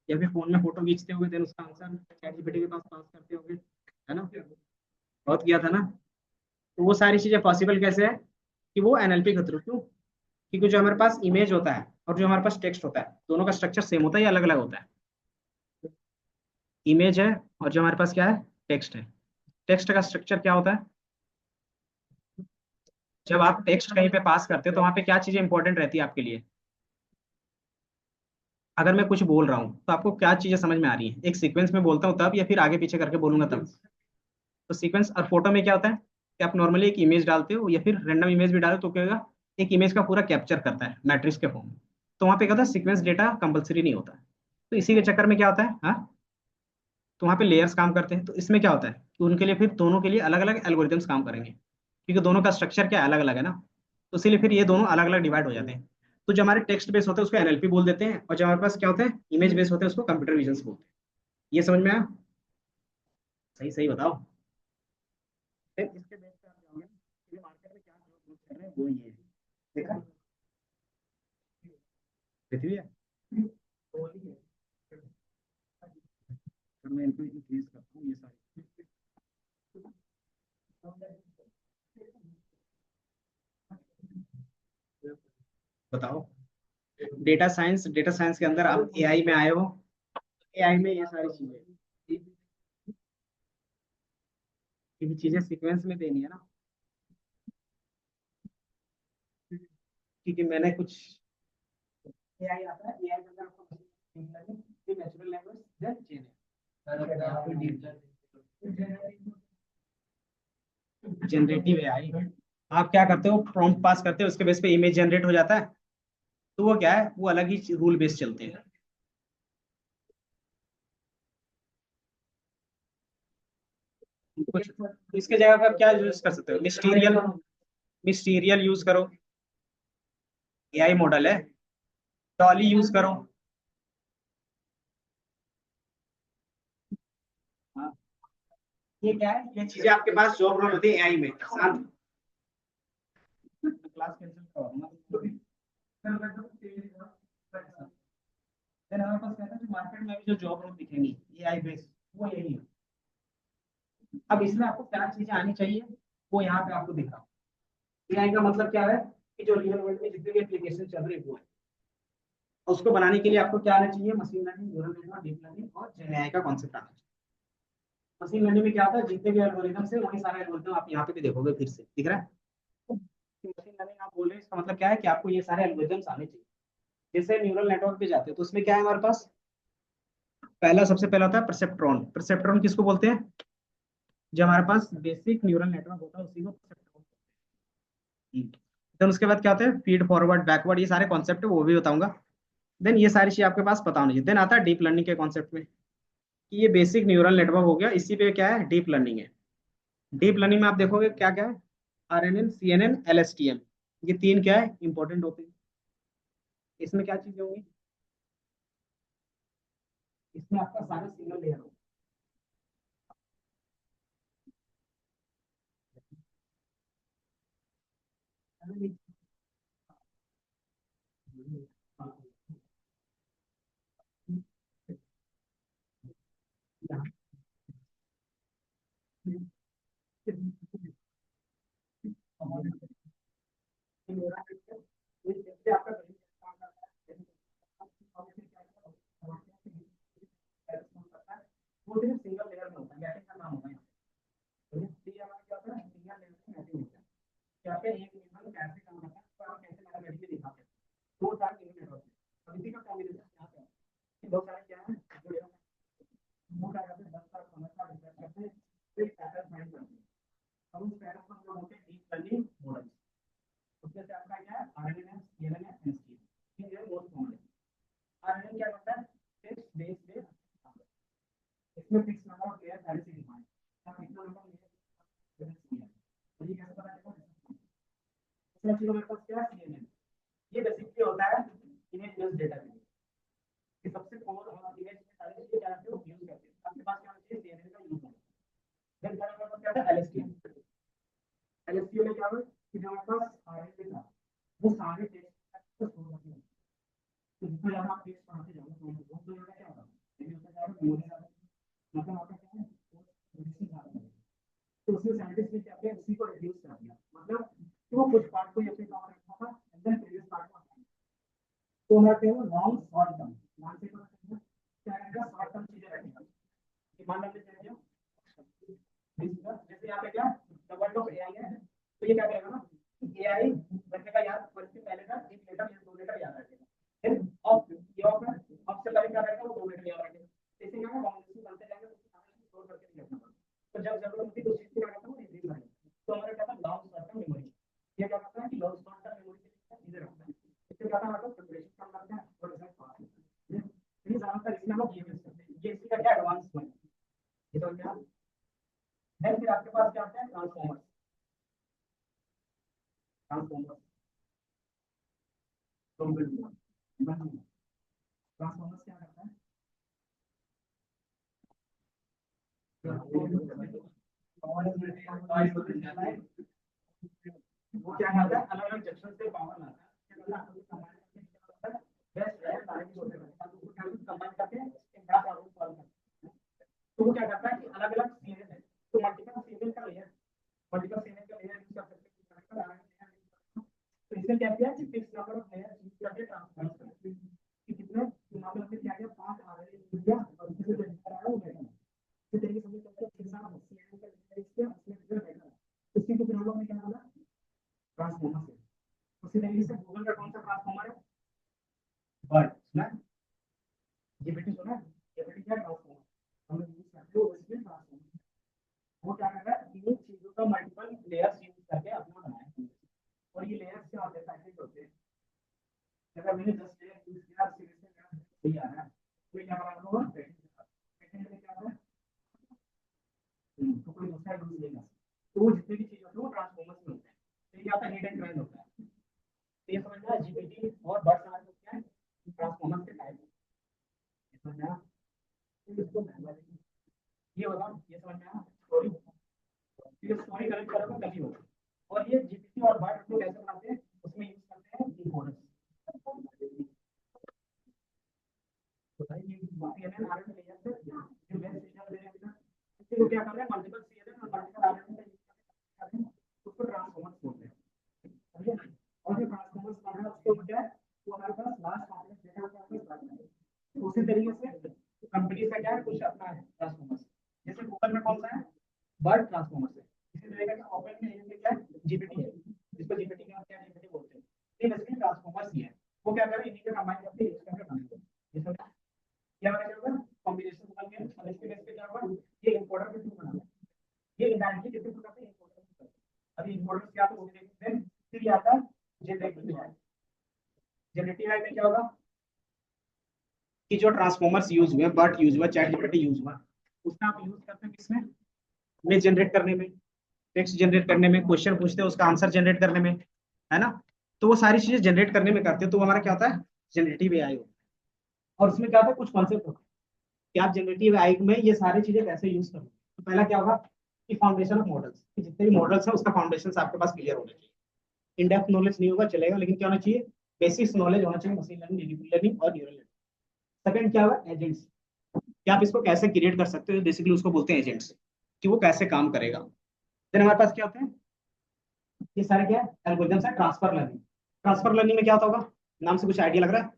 या फिर फोन में फोटो खींचते होगे, देन उसका आंसर चैट जीपीटी के पास पास करते होगे, है ना, बहुत किया था ना। तो वो सारी चीजें पॉसिबल कैसे है, कि वो एनएलपी के थ्रू, क्यों, क्योंकि जो हमारे पास इमेज होता है और जो हमारे पास टेक्स्ट होता है, दोनों का स्ट्रक्चर सेम होता है या अलग अलग होता है। इमेज है और जो हमारे पास क्या है, टेक्स्ट है। टेक्स्ट का स्ट्रक्चर क्या होता है, जब आप टेक्स्ट कहीं पे पास करते हो तो वहां पे क्या चीजें इंपॉर्टेंट रहती है आपके लिए। अगर मैं कुछ बोल रहा हूँ तो आपको क्या चीजें समझ में आ रही है, एक सीक्वेंस में बोलता हूँ तब, या फिर आगे पीछे करके बोलूंगा तब। तो सीक्वेंस और फोटो में क्या होता है, कि आप नॉर्मली एक इमेज डालते हो या फिर रैंडम इमेज भी डालो तो क्या होगा, एक इमेज का पूरा कैप्चर करता है मैट्रिक्स के फॉर्म में। तो वहाँ पे क्या होता है, सीक्वेंस डेटा कंपलसरी नहीं होता है। तो इसी के चक्कर में क्या होता है, हाँ, तो वहाँ पे लेयर्स काम करते हैं। तो इसमें क्या होता है कि उनके लिए फिर दोनों के लिए अलग अलग एल्गोरिदम्स काम करेंगे, क्योंकि दोनों का स्ट्रक्चर क्या अलग अलग है ना। तो इसीलिए फिर ये दोनों अलग अलग डिवाइड हो जाते हैं। तो जो हमारे टेक्स्ट बेस होते हैं उसको एनएलपी बोल देते हैं, और जो हमारे पास क्या होते हैं इमेज बेस होते हैं उसको कंप्यूटर विजन बोलते हैं। ये समझ में आया, सही सही बताओ। फिर इसके बेस पे आप जाओगे, ये मार्केट में क्या ग्रोथ कर रहे हैं, वो ये है। देखा, पृथ्वी है, तो मैं इनको इंक्रीज करता हूँ ये सारी, बताओ। डेटा साइंस के अंदर आप एआई में आए हो, एआई में ये सारी चीजें, ये चीजें सीक्वेंस में देनी है ना, क्योंकि मैंने कुछ एआई आता है, एआई के अंदर आपको natural language then generative AI. आप क्या करते हो, प्रॉम्प्ट पास करते हो, उसके बेस पे इमेज जनरेट हो जाता है। तो वो क्या है, वो अलग ही रूल बेस चलते हैं। कुछ इसके जगह पर आप क्या यूज कर सकते हो, मिस्टीरियल, मिस्टीरियल यूज करो, एआई मॉडल है। डॉली यूज करो। हाँ, ये क्या है, ये चीजें आपके पास जॉब रोल होती है एआई में, शांत। क्लास कैंसिल करवा दूंगा। देन हमारे पास क्या था, जो मार्केट में अभी जो जॉब रोल दिखेंगी एआई बेस, वो यही है। अब इसमें आपको क्या चीजें आनी चाहिए, वो यहाँ पे आपको दिखा। एआई का मतलब क्या है, कि जो रियल वर्ल्ड में जितनी भी एप्लीकेशन चल रही है वो है। उसको बनाने के लिए आपको क्या आना चाहिए, machine learning, neural network, deep learning और जेन एआई का कॉन्सेप्ट आना चाहिए। मशीन लर्निंग में क्या होता है, जितने भी एल्गोरिथम्स है वही सारे एल्गोरिथम आप यहाँ पे भी देखोगे, फिर से दिख रहा है। मशीन लर्निंग आप बोल रहे हैं, इसका मतलब क्या है कि आपको ये सारे एल्गोरिथम्स आने चाहिए। जैसे न्यूरल नेटवर्क पे जाते हैं तो उसमें क्या है हमारे पास, पहला सबसे पहला होता है परसेप्ट्रॉन। परसेप्ट्रॉन किसको बोलते हैं, जो हमारे पास बेसिक न्यूरल नेटवर्क होता है उसी को परसेप्ट्रॉन। देन उसके बाद क्या होता है, फीड फॉरवर्ड बैकवर्ड, ये सारे कॉन्सेप्ट है वो भी बताऊंगा। देन ये सारी चीज आपके पास पता होनी चाहिए। देन आता है डीप लर्निंग के कॉन्सेप्ट में, कि ये बेसिक न्यूरल नेटवर्क हो गया, इसी पे क्या है डीप लर्निंग है। डीप लर्निंग में आप देखोगे क्या क्या है, RNN, CNN, LSTM, ये तीन क्या है इंपॉर्टेंट होते हैं। इसमें क्या चीजें होंगी, इसमें आपका सारा सिंगल लेयर होगा। वो सिर्फ सिंगल लेयर में होता है, मैपिंग का नाम होता है। तो ये हमारा क्या होता है, सिंगल लेयर में मैपिंग होता है। क्या पे एक लेवल कैसे काम करता है, तो हम कैसे मैथमेटिकली दिखाते हैं। दो सारे न्यूरल नेटवर्क है, अब इसी का कॉम्बिनेशन यहाँ पे है कि दो सारे क्या है जुड़े हुए हैं। वो क्या करते हैं, 10 साल 15 साल रिसर्च करते हैं, फिर पैटर्न फाइंड करते हैं। अब उस पैटर्न को हम लोग बोलते हैं डीप लर्निंग मॉडल। उसमें से आपका क्या है, RNN, CNN, LSTM, ये मोस्ट कॉमन है। RNN क्या करता है, टेक्स्ट बेस्ड, इसमें फिक्स नंबर ऑफ लेयर पहले से डिफाइन है, कितना नंबर लेयर है, तो ये कैसे पता चलेगा। दूसरा चीज हमारे पास क्या है, CNN, ये बेसिकली होता है इमेज बेस्ड डेटा के लिए, कि सबसे कोर और इमेज में सारे चीजें क्या करते हो यूज करते हैं। आपके पास क्या होना चाहिए, CNN का यूज होना। देन हमारे पास क्या था, LSTM। LSTM में क्या हुआ कि जो हमारे पास RNN था वो सारे टेक्स्ट को स्टोर करते हैं। तो जितना ज्यादा आप टेक्स्ट पढ़ाते जाओगे तो ज्यादा क्या होगा, लेकिन उसका क्या होगा मेमोरी ज्यादा, मतलब आपका क्या है प्रोसेसिंग ज्यादा है। तो उसमें साइंटिस्ट ने क्या किया, उसी को रिड्यूस कर दिया, मतलब कि वो कुछ पार्ट को ही अपने काम रखा था एंड देन प्रीवियस पार्ट को हटा दिया। तो हमारा क्या है लॉन्ग शॉर्ट टर्म, मान से क्या रहेगा, शॉर्ट टर्म चीजें रखेगा। कि मान लीजिए क्या जैसे यहाँ पे क्या द वर्ल्ड ऑफ AI है, तो ये क्या करेगा ना, AI रखने का याद वर्ड से पहले का एक लेटर या दो लेटर याद रखेगा। फिर ऑफ, ये ऑफ है, ऑफ से पहले क्या रहेगा, वो दो लेटर याद रखेगा। इसे क्या है कॉम्बिनेशन बनते जाएंगे, तो सारे स्टोर करके नहीं रखना पड़ेगा। तो जब जरूरत होती है तो उस चीज को क्या करता है, वो रिट्रीव करेगा। तो हमारा क्या था लॉन्ग शॉर्ट टर्म मेमोरी, ये क्या करता है कि लॉन्ग शॉर्ट टर्म मेमोरी के लिए चीजें रखता है। इससे क्या हमारा प्रिपरेशन कम लगता है और रिजल्ट फास्ट होता है। ये ज्यादातर इसमें हम लोग ये यूज करते हैं, ये इसी का क्या एडवांस है, ये तो क्या है। फिर आपके पास क्या आता है, ट्रांसफॉर्मर। ट्रांसफॉर्मर ट्रांसफॉर्मर क्या करता है, वो क्या करता है, अलग अलग जंक्शन से पावर लाता है। बेस्ट है सारे छोटे कंबाइन करके एक बड़ा प्रॉब्लम सॉल्व करता है। तो वो क्या करता है कि अलग अलग सीरीज है, तो मल्टीपल सीरीज का लेयर, मल्टीपल सीरीज का लेयर यूज कर सकते हैं। तो इसने क्या किया कि fix number of layer use करके ट्रांसफॉर्म करते हैं कि कितने मान लो क्या किया, 5 RNA यूज किया और इससे जो रिजल्ट आ रहा है वो बेटर है। इसी तरीके से हम लोग करते हैं, फिर सारा CNN का लेयर यूज किया उसमें रिजल्ट बेटर है। उसी को फिर हम लोग ने क्या बोला, ट्रांसफॉर्मर से। उसी तरीके से गूगल का कौन सा ट्रांसफॉर्मर है, बर्ड सुना, GPT सुना, GPT क्या ट्रांसफॉर्मर हम लोग यूज करते हैं, उसमें ट्रांसफॉर्मर वो क्या कर रहा है, तीन चीजों का मल्टीपल लेयर्स यूज करके अपना बनाया है। और ये लेयर्स क्या होते हैं, पैकेज होते हैं। अगर मैंने 10 लेयर यूज किया सीरीज से मेरा सही आ रहा है, तो क्या बना होगा पैकेज में क्या होगा, तो कोई दूसरा यूज नहीं कर सकता। तो वो जितने भी चीज होते हैं वो ट्रांसफॉर्मर्स में होते हैं। तो ये क्या होता है, हिट एंड रन होता है। तो ये समझना GPT और बर्ड समझ सकते हैं ट्रांसफॉर्मर्स के टाइप, समझना इसको ये होगा, ये समझना स्टोरी, ये स्टोरी कनेक्ट करोगे तभी होगा। और ये GPT और बर्ड को कैसे बनाते हैं, उसमें यूज करते हैं डिकोडर्स। तो भाई ये CNN RNN लेयर से जो बेस सिग्नल दे रहे हैं इसी को क्या कर रहे हैं, मल्टीपल CNN और मल्टीपल RNN का यूज करते हैं, उसको ट्रांसफॉर्मर्स बोलते हैं। समझे, और जो ट्रांसफॉर्मर्स कर रहा है उसको क्या है, वो हमारे पास लास्ट कॉम्प्लेक्स डेटा का हमारे पास है। तो उसी तरीके से कंपनी का क्या है कुछ अपना है ट्रांसफॉर्मर्स। जैसे गूगल में कौन बट ट्रांसफॉर्मर से। इसी तरह का ओपन में एजेंट क्या है, जीपीटी है, जिसको जीपीटी का क्या जीपीटी बोलते हैं। ये बेसिकली ट्रांसफॉर्मर्स ही है, वो क्या करें इन्हीं के कंबाइन करके यूज करके बनाते हैं। जिसमें क्या होगा, कॉम्बिनेशन बन गया और इसके बेस पे क्या होगा, ये इंपोर्टर के थ्रू बनाना है, ये इनडायरेक्टली किसी को करते हैं, इंपोर्टर को करते हैं। अभी इंपोर्टर क्या तो देन फिर आता है जनरेटिव है। जनरेटिव है में क्या होगा कि जो ट्रांसफॉर्मर्स यूज हुए, बट यूज हुआ, चैट जीपीटी यूज हुआ, उसका आप यूज करते हैं किसमें, इमेज जनरेट करने में, टेक्स्ट जनरेट करने में, क्वेश्चन पूछते हैं उसका आंसर जनरेट करने में, है ना। तो वो सारी चीजें जनरेट करने में करते हैं, तो वो हमारा क्या होता है, जनरेटिव एआई होता है। और उसमें क्या होता है, कुछ कॉन्सेप्ट होते हैं कि आप जनरेटिव एआई में ये सारी चीजें कैसे यूज करोगे। तो पहला क्या होगा कि फाउंडेशन ऑफ मॉडल्स, कि जितने भी मॉडल्स हैं उसका फाउंडेशन आपके पास क्लियर होना चाहिए। इन डेप्थ नॉलेज नहीं होगा चलेगा, लेकिन क्या होना चाहिए, बेसिक्स नॉलेज होना चाहिए मशीन लर्निंग, डीप लर्निंग और न्यूरल नेटवर्क। सेकंड क्या होगा, एजेंट्स, कि आप इसको कैसे क्रिएट कर सकते हो, बेसिकली उसको बोलते हैं एजेंट्स, कि वो कैसे काम करेगा। देन हमारे पास क्या होते हैं, ये सारे क्या है, एल्गोरिथम्स है। ट्रांसफर लर्निंग, ट्रांसफर लर्निंग में क्या होता होगा, नाम से कुछ आइडिया लग रहा है।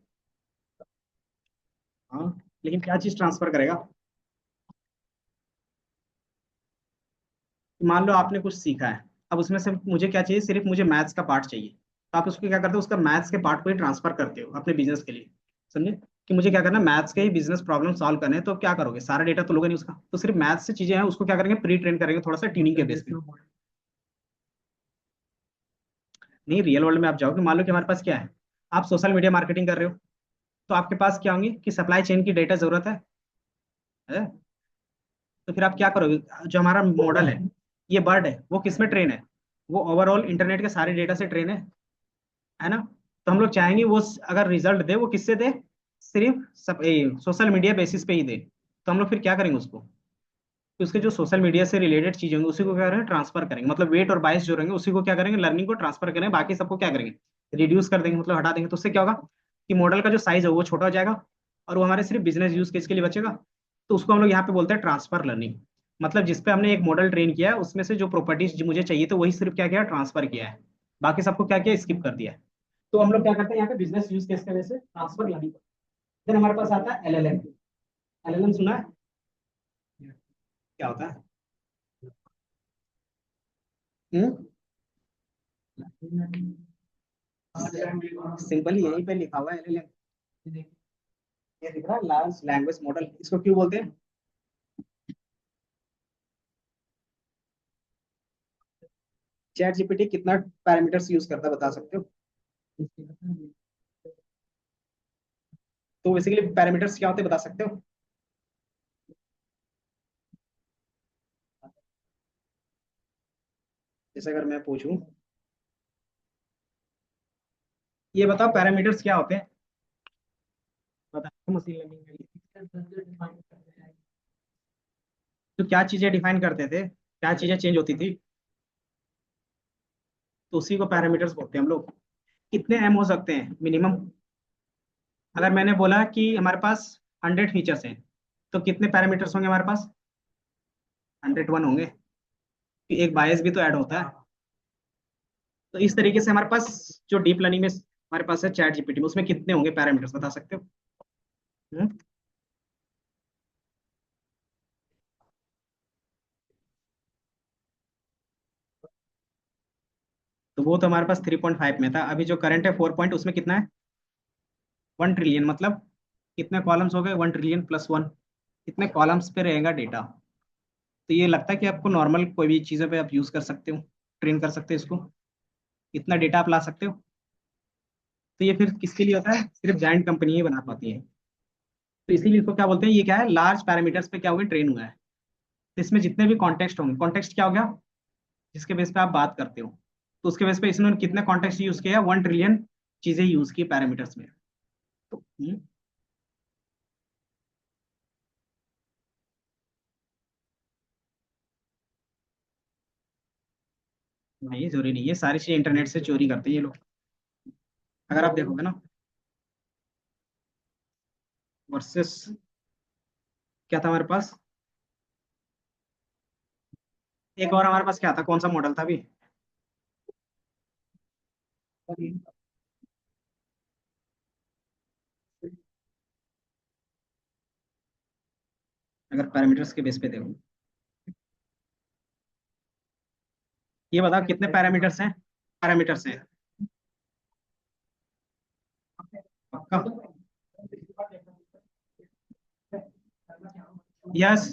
हाँ, लेकिन क्या चीज ट्रांसफर करेगा। मान लो आपने कुछ सीखा है, अब उसमें से मुझे क्या चाहिए, सिर्फ मुझे मैथ्स का पार्ट चाहिए, तो आप उसको क्या करते हो, उसका मैथ्स के पार्ट को ही ट्रांसफर करते हो अपने बिजनेस के लिए। समझे, कि मुझे क्या करना है, मैथ्स के ही बिजनेस प्रॉब्लम सॉल्व करने हैं, तो क्या करोगे, सारा डेटा तो लोगे नहीं उसका, तो सिर्फ मैथ्स से चीजें हैं उसको क्या करेंगे, प्री ट्रेन करेंगे थोड़ा सा ट्यूनिंग के बेस पे। नहीं, रियल वर्ल्ड में आप जाओगे, मान लो कि हमारे पास क्या है, आप सोशल मीडिया मार्केटिंग कर रहे हो, तो आपके पास क्या होंगे कि सप्लाई चेन की डेटा जरूरत है? तो फिर आप क्या करोगे, जो हमारा मॉडल है, ये बर्ड है, वो किस में ट्रेन है, वो ओवरऑल इंटरनेट के सारे डेटा से ट्रेन है ना। तो हम लोग चाहेंगे वो अगर रिजल्ट दे वो किससे दे, सिर्फ सब सोशल मीडिया बेसिस पे ही दे। तो हम लोग फिर क्या करेंगे उसको, कि उसके जो सोशल मीडिया से रिलेटेड चीजें होंगी उसी को क्या करेंगे, ट्रांसफर करेंगे, मतलब वेट और बायस जो रहेंगे उसी को क्या करेंगे, लर्निंग को ट्रांसफर करेंगे, बाकी सबको क्या करेंगे, रिड्यूस कर देंगे, मतलब हटा देंगे। तो उससे क्या होगा कि मॉडल का जो साइज है वो छोटा हो जाएगा, और वो हमारे सिर्फ बिजनेस यूज केस के लिए बचेगा। तो उसको हम लोग यहाँ पे बोलते हैं ट्रांसफर लर्निंग। मतलब जिसपे हमने एक मॉडल ट्रेन किया है उसमें से जो प्रॉपर्टीज मुझे चाहिए तो वही सिर्फ क्या किया, ट्रांसफर किया है, बाकी सबको क्या किया, स्किप कर दिया है। तो हम लोग क्या करते हैं यहाँ पे बिजनेस यूज केस की वजह से ट्रांसफर लर्निंग। देन हमारे पास आता है एलएलएम। एलएलएम सुना है, क्या होता है? सिंपल यहीं पे लिखा हुआ है एलएलएम, ये दिख रहा है, लार्ज लैंग्वेज मॉडल, इसको क्यों बोलते हैं। चैट जीपीटी कितना पैरामीटर्स यूज करता है बता सकते हो? तो बेसिकली पैरामीटर्स क्या होते हैं बता सकते हो? जैसे अगर मैं पूछूं, ये बताओ पैरामीटर्स क्या होते हैं, बताओ मशीन लर्निंग में तो क्या चीजें डिफाइन करते थे, क्या चीजें चेंज होती थी, तो उसी को पैरामीटर्स बोलते हैं हम लोग। कितने एम हो सकते हैं मिनिमम, अगर मैंने बोला कि हमारे पास 100 फीचर्स हैं, तो कितने पैरामीटर्स होंगे हमारे पास, 101 होंगे, कि एक बायस भी तो ऐड होता है। तो इस तरीके से हमारे पास जो डीप लर्निंग में हमारे पास है चैट जीपीटी में, उसमें कितने होंगे पैरामीटर्स बता सकते हो? हम्म? तो वो तो हमारे पास 3.5 में था, अभी जो करंट है 4 पॉइंट, उसमें कितना है, 1 ट्रिलियन, मतलब कितने कॉलम्स हो गए, 1 ट्रिलियन+1, कितने कॉलम्स पे रहेगा डेटा। तो ये लगता है कि आपको नॉर्मल कोई भी चीज़ों पे आप यूज़ कर सकते हो, ट्रेन कर सकते हो इसको, इतना डेटा आप ला सकते हो। तो ये फिर किसके लिए होता है, सिर्फ जाइंट कंपनी ही बना पाती है। तो इसीलिए इसको क्या बोलते हैं, ये क्या है, लार्ज पैरामीटर्स पे क्या होगा, ट्रेन हुआ है। तो इसमें जितने भी कॉन्टेक्स्ट होंगे, कॉन्टेक्स्ट क्या हो गया, जिसके बेस पे आप बात करते हो, तो उसके बेस पे इसने कितने कॉन्टेक्स्ट यूज किया, 1 ट्रिलियन चीजें यूज की पैरामीटर्स में। तो नहीं, जरूरी नहीं, ये सारी चीजें इंटरनेट से चोरी करते हैं ये लोग, अगर आप देखोगे ना। वर्सेस क्या था हमारे पास, एक और हमारे पास क्या था, कौन सा मॉडल था अभी, अगर पैरामीटर्स के बेस पे देखो, ये बताओ कितने पैरामीटर्स हैं? पैरामीटर्स हैं पक्का? यस।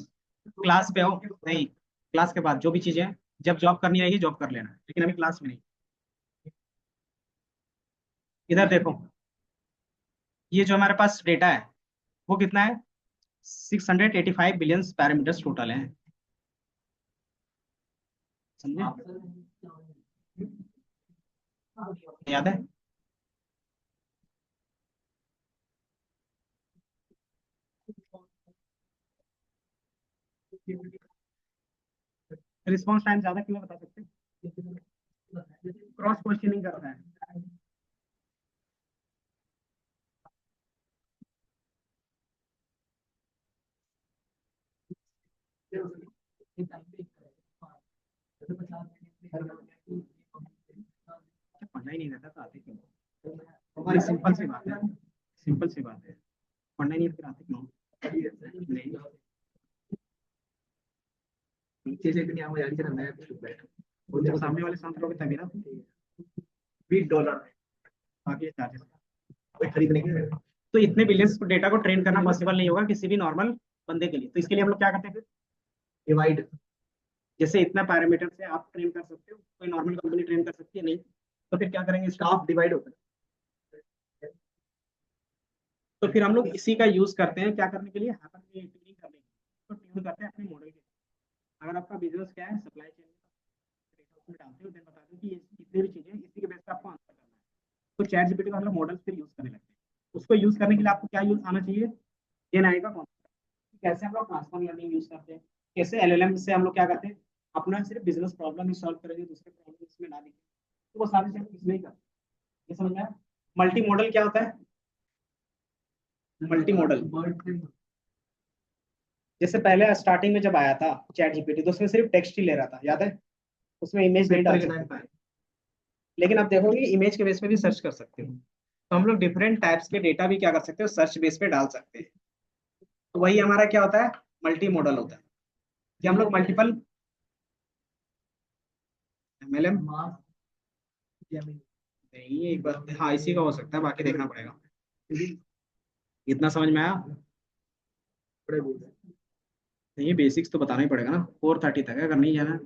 क्लास पे हो? नहीं, क्लास के बाद जो भी चीजें हैं, जब जॉब करनी रहेगी जॉब कर लेना, लेकिन अभी क्लास में नहीं। इधर देखो, ये जो हमारे पास डेटा है वो कितना है? 685 बिलियन पैरामीटर्स टोटल है। समझे? याद है? रिस्पॉन्स टाइम ज्यादा क्यों है, बता सकते हैं? क्रॉस क्वेश्चनिंग करता है। पढ़ना ही नहीं रहता तो आते क्यों? हमारी सिंपल सी बात है, सिंपल सी बात है। पढ़ना ही नहीं तो फिर आते क्यों? नहीं। नीचे से इतनी आवाज आ रही है ना, मैं चुप बैठा। और जब सामने वाले शांत रहोगे तभी ना। $20 बाकी चार्जेस कोई खरीदने के। तो इतने बिलियंस डेटा को ट्रेन करना पॉसिबल नहीं होगा किसी भी नॉर्मल बंदे के लिए, तो इसके लिए हम लोग क्या करते हैं फिर? डिवाइड। जैसे इतना पैरामीटर से आप ट्रेन कर सकते हो, कोई नॉर्मल कंपनी ट्रेन कर सकती है नहीं, तो फिर क्या करेंगे? स्टाफ डिवाइड होता है। तो फिर हम लोग इसी का यूज करते हैं क्या करने के लिए? हाइपर ट्यूनिंग करने के लिए। तो ट्यून करते हैं अपने मॉडल के। अगर आपका बिजनेस क्या है, सप्लाई चेन डेटा उसमें डालते हो, देन बता दो कि ये जितनी भी चीजें इसी के बेस पे आपको आंसर करना है। तो चैट जीपीटी का हम लोग मॉडल फिर यूज करने लगते हैं। उसको यूज करने के लिए आपको क्या यूज आना चाहिए? ये आएगा कौन? कैसे हम लोग ट्रांसफॉर्म लर्निंग यूज करते हैं, कैसे एलएलएम से हम लोग क्या करते हैं, अपना सिर्फ बिजनेस प्रॉब्लम ही सॉल्व करेंगे, दूसरे प्रॉब्लम इसमें ना दिखे, तो वो सारी चीजें इसमें ही करते हैं। ये समझ में आया? मल्टी मॉडल क्या होता है? मल्टी मॉडल जैसे पहले स्टार्टिंग में जब आया था चैट जीपीटी, तो उसमें सिर्फ टेक्स्ट ही ले रहा था, याद है? उसमें इमेज नहीं डाल सकते थे। लेकिन अब देखोगे इमेज के बेस पे भी सर्च कर सकते हो, तो हम लोग डिफरेंट टाइप्स के डेटा भी क्या कर सकते हो, सर्च बेस पे डाल सकते हैं। तो वही हमारा क्या होता है? मल्टी मॉडल होता है, कि हम लोग मल्टीपल एमएलएम नहीं, एक बार हाँ इसी का हो सकता है, बाकी देखना पड़ेगा। इतना समझ में आया? नहीं, बेसिक्स तो बताना ही पड़ेगा ना, 4:30 तक है, अगर नहीं जाना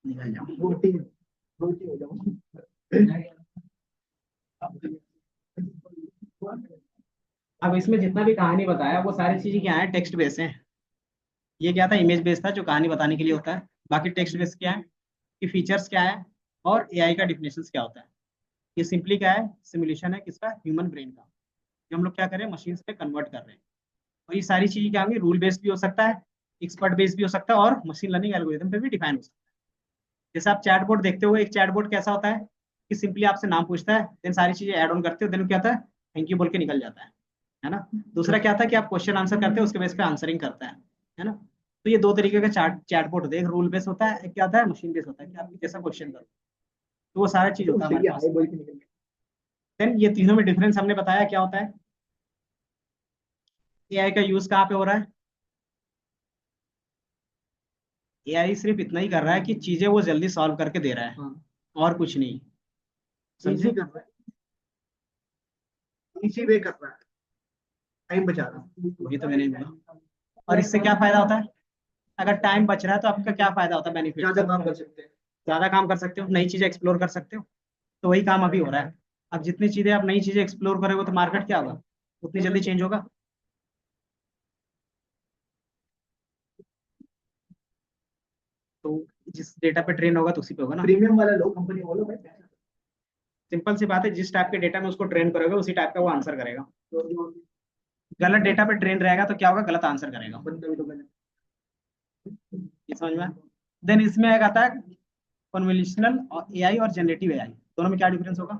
निकल जाओ। अब इसमें जितना भी कहानी बताया वो सारी चीजें क्या है? टेक्स्ट बेस है। ये क्या था? इमेज बेस था जो कहानी बताने के लिए होता है। बाकी टेक्स्ट बेस क्या है कि फीचर्स क्या है, और एआई का डिफिनेशन क्या होता है। ये सिंपली क्या है? सिमुलेशन है किसका? ह्यूमन ब्रेन का। ये हम लोग क्या करें? मशीन पे कन्वर्ट कर रहे हैं। और ये सारी चीजें क्या होंगी? रूल बेस्ड भी हो सकता है, एक्सपर्ट बेस्ड भी हो सकता है, और मशीन लर्निंग एल्गोरिथम पे भी डिफाइन हो सकता है। जैसे आप चैटबॉट देखते हो, एक चैटबॉट कैसा होता है कि सिंपली आपसे नाम पूछता है, देन सारी चीजें ऐड ऑन करते हो, देन क्या होता है? थैंक यू बोल के निकल जाता है ना? दूसरा क्या था कि आप क्वेश्चन आंसर करते हो, उसके बेस पे आंसरिंग करता है ना? तो ये दो तरीके का चैटबॉट होते हैं, एक रूल बेस होता है, एक क्या होता है? मशीन बेस होता है, कि आप जैसा क्वेश्चन करो। तो वो सारा चीज होता है हमारे पास। देन ये तीनों में डिफरेंस हमने बताया क्या होता है। एआई का यूज कहाँ पे हो रहा है? एआई सिर्फ इतना ही कर रहा है कि चीजें वो जल्दी सॉल्व करके दे रहा है, हाँ। और कुछ नहीं। समझे? कर रहा है, इसी वे कर रहा है, टाइम बचा रहा है, वही तो मैंने बोला। और इससे क्या फायदा होता है? अगर टाइम बच रहा है तो आपका क्या फायदा होता है? बेनिफिट, ज्यादा काम कर सकते हैं। ज्यादा काम कर सकते हो, नई चीजें एक्सप्लोर कर सकते हो। तो वही काम अभी हो रहा है। अब जितनी चीजें आप नई चीजें एक्सप्लोर करोगे तो मार्केट क्या होगा? उतनी जल्दी चेंज होगा। तो जिस डेटा पे ट्रेन होगा तो उसी पे होगा ना। प्रीमियम वाला लो, कंपनी बोलो भाई। सिंपल सी बात है, जिस टाइप के डेटा में उसको ट्रेन करोगे उसी टाइप का वो आंसर करेगा। गलत डेटा पे ट्रेन रहेगा तो क्या होगा? गलत आंसर करेगा। ये समझ में? देन इसमें एक आता है कन्वोल्यूशनल और एआई और जनरेटिव एआई, दोनों में क्या डिफरेंस होगा?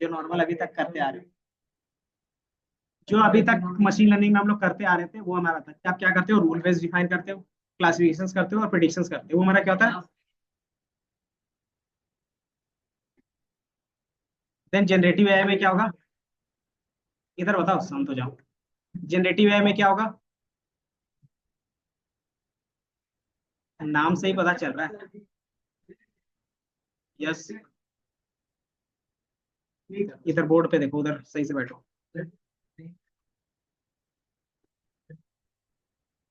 जो नॉर्मल अभी तक करते आ रहे हो, जो अभी तक मशीन लर्निंग में हम लोग करते आ रहे थे, वो हमारा था कि आप क्या करते हो? रूल बेस्ड डिफाइन करते हो, क्लासिफिकेशंस करते हो, और प्रेडिक्शंस करते हो। वो हमारा क्या होता है? देन जनरेटिव एआई में क्या होगा? इधर बताओ, शांत हो जाओ। जनरेटिव एआई में क्या होगा? नाम से ही पता चल रहा है। यस, इधर बोर्ड पे देखो, उधर सही से बैठो।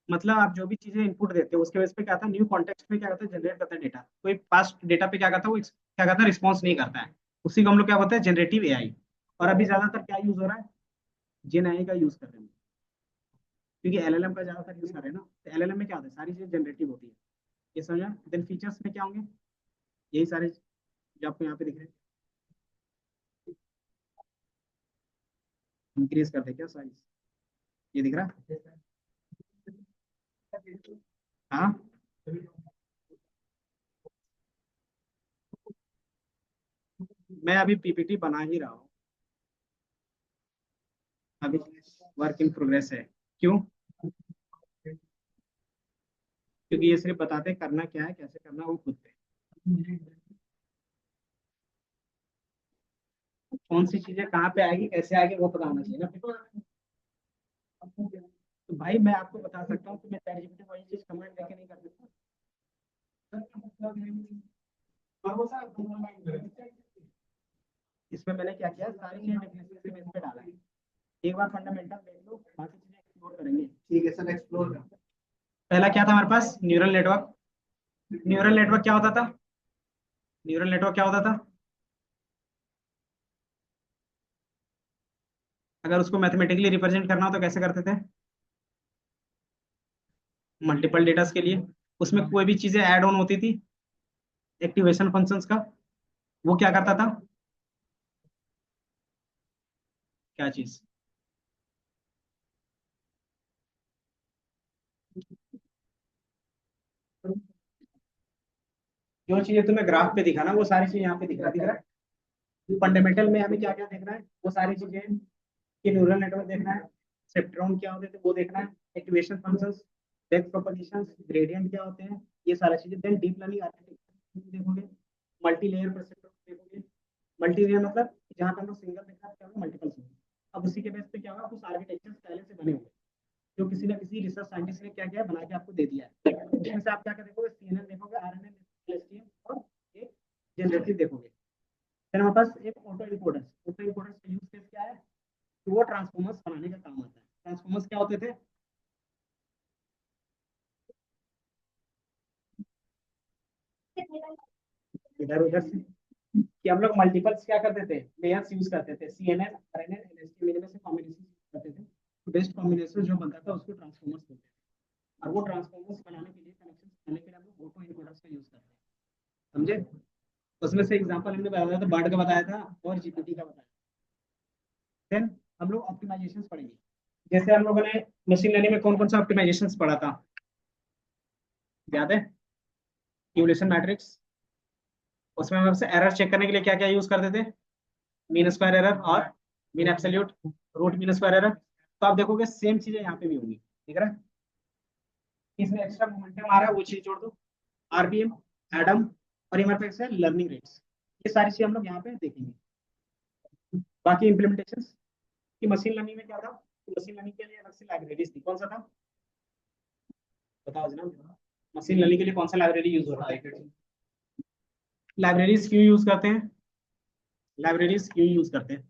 मतलब आप जो भी चीजें इनपुट देते हो उसके बेस पे क्या था, न्यू कॉन्टेक्स्ट में क्या करता है, जनरेट करता है डेटा। कोई पास्ट डेटा पे क्या करता है, वो क्या करता है, रिस्पॉन्स नहीं करता है। उसी को हम लोग क्या बोलते हैं, जनरेटिव एआई। और अभी ज्यादातर क्या यूज हो रहा है, जेन एआई का यूज कर रहे हैं, क्योंकि एलएलएम का ज्यादातर यूज कर रहे हैं ना। तो एलएलएम में क्या होता है, सारी चीजें जनरेटिव होती है। ये समझा। देन फीचर्स में क्या होंगे, यही सारे जो आपको यहाँ पे दिख रहे हैं। इंक्रीज कर दे क्या साइज, ये दिख रहा है। हाँ, मैं अभी पीपीटी बना ही रहा हूँ, अभी वर्क इन प्रोग्रेस है। क्यों? क्योंकि ये सिर्फ बताते हैं करना क्या है, कैसे करना है, वो खुद पे। कौन सी चीजें कहाँ पे आएगी, कैसे आएगी, वो पता होना चाहिए ना। तो भाई मैं आपको बता सकता हूँ कि मैं चैट जीपीटी को वही चीज कमेंट देके नहीं कर सकता। इसमें मैंने क्या किया, सारी चीजें डेफिनेशन के बेस पे डाला है। एक बार फंडामेंटल देख लो, बाकी चीजें एक्सप्लोर करेंगे। ठीक है सर, एक्सप्लोर कर। पहला क्या था हमारे पास, न्यूरल नेटवर्क। न्यूरल नेटवर्क क्या होता था, न्यूरल नेटवर्क क्या होता था, अगर उसको मैथमेटिकली रिप्रेजेंट करना हो तो कैसे करते थे, मल्टीपल डेटास के लिए। उसमें कोई भी चीजें ऐड ऑन होती थी एक्टिवेशन फंक्शंस का, वो क्या करता था, क्या चीज, जो चीजें तुम्हें ग्राफ पे दिखा ना, वो सारी चीजें यहाँ पे दिख रहा है। फंडामेंटल में हमें क्या क्या देखना है, वो सारी चीजें कि न्यूरल नेटवर्क देखना है, सेप्ट्रॉन क्या होते थे वो देखना है, activation functions, depth propagation, gradient क्या होते हैं, ये सारी चीजें। देन डीप लर्निंग आर्किटेक्चर देखोगे, मल्टी लेयर परसेप्ट्रॉन देखोगे। मल्टी लेयर मतलब जहाँ पे हम लोग सिंगल देखा क्या होगा, मल्टीपल सिंगल। अब उसी के बेस पे क्या होगा, कुछ आर्किटेक्चर पहले से बने हुए जो किसी ना किसी रिसर्च साइंटिस्ट ने क्या किया है, बना के आपको दे दिया है। उसमें से आप क्या क्या देखोगे, सीएनएन देखोगे, आरएनएन, एलएसटीएम और एक जनरेटिव देखोगे। फिर हमारे पास एक ऑटो इनकोडर्स का यूज केस क्या है, तो वो ट्रांसफॉर्मर्स बनाने का काम आता है। ट्रांसफॉर्मर्स क्या होते थे, इधर उधर से, कि हम लोग मल्टीपल्स क्या करते थे, लेयर्स यूज करते थे, सीएनएन आरएनएन एलएसटीएम इनमें से कॉम्बिनेशन करते थे। बेस्ट कॉम्बिनेशन जो बनता था उसको ट्रांसफॉर्मर्स बोलते थे। और वो ट्रांसफॉर्मर्स बनाने के लिए, कनेक्शन बनाने के लिए हम लोग ऑटो इनकोडर्स का यूज करते हैं, समझे। उसमें से एग्जांपल हमने बताया था, बर्ड का बताया था और जीपीटी का बताया। देन हम लोग ऑप्टिमाइजेशन पढ़ेंगे। जैसे हम लोगों ने मशीन लर्निंग में कौन कौन सा ऑप्टिमाइजेशन पढ़ा था, याद है, इवोल्यूशन मैट्रिक्स। उसमें हम सबसे एरर चेक करने के लिए क्या क्या यूज करते थे, मीन स्क्वायर एरर और mean absolute, root mean square error. तो आप देखोगे सेम चीजें यहाँ पे भी होंगी, ठीक है। इसमें एक्स्ट्रा मोमेंटम आ रहा है, वो चीज जोड़ दो, आरपीएम, एडम, और हमारे पास है लर्निंग रेट्स। ये सारी चीज हम लोग यहाँ पे देखेंगे। बाकी इम्प्लीमेंटेशन की मशीन लर्निंग में क्या था, मशीन लर्निंग के लिए अलग से लाइब्रेरीज थी, कौन सा था, बताओ जनाब। मशीन लर्निंग के लिए कौन सा लाइब्रेरी यूज होता है, लाइब्रेरीज क्यों यूज करते हैं, लाइब्रेरीज क्यों यूज करते हैं,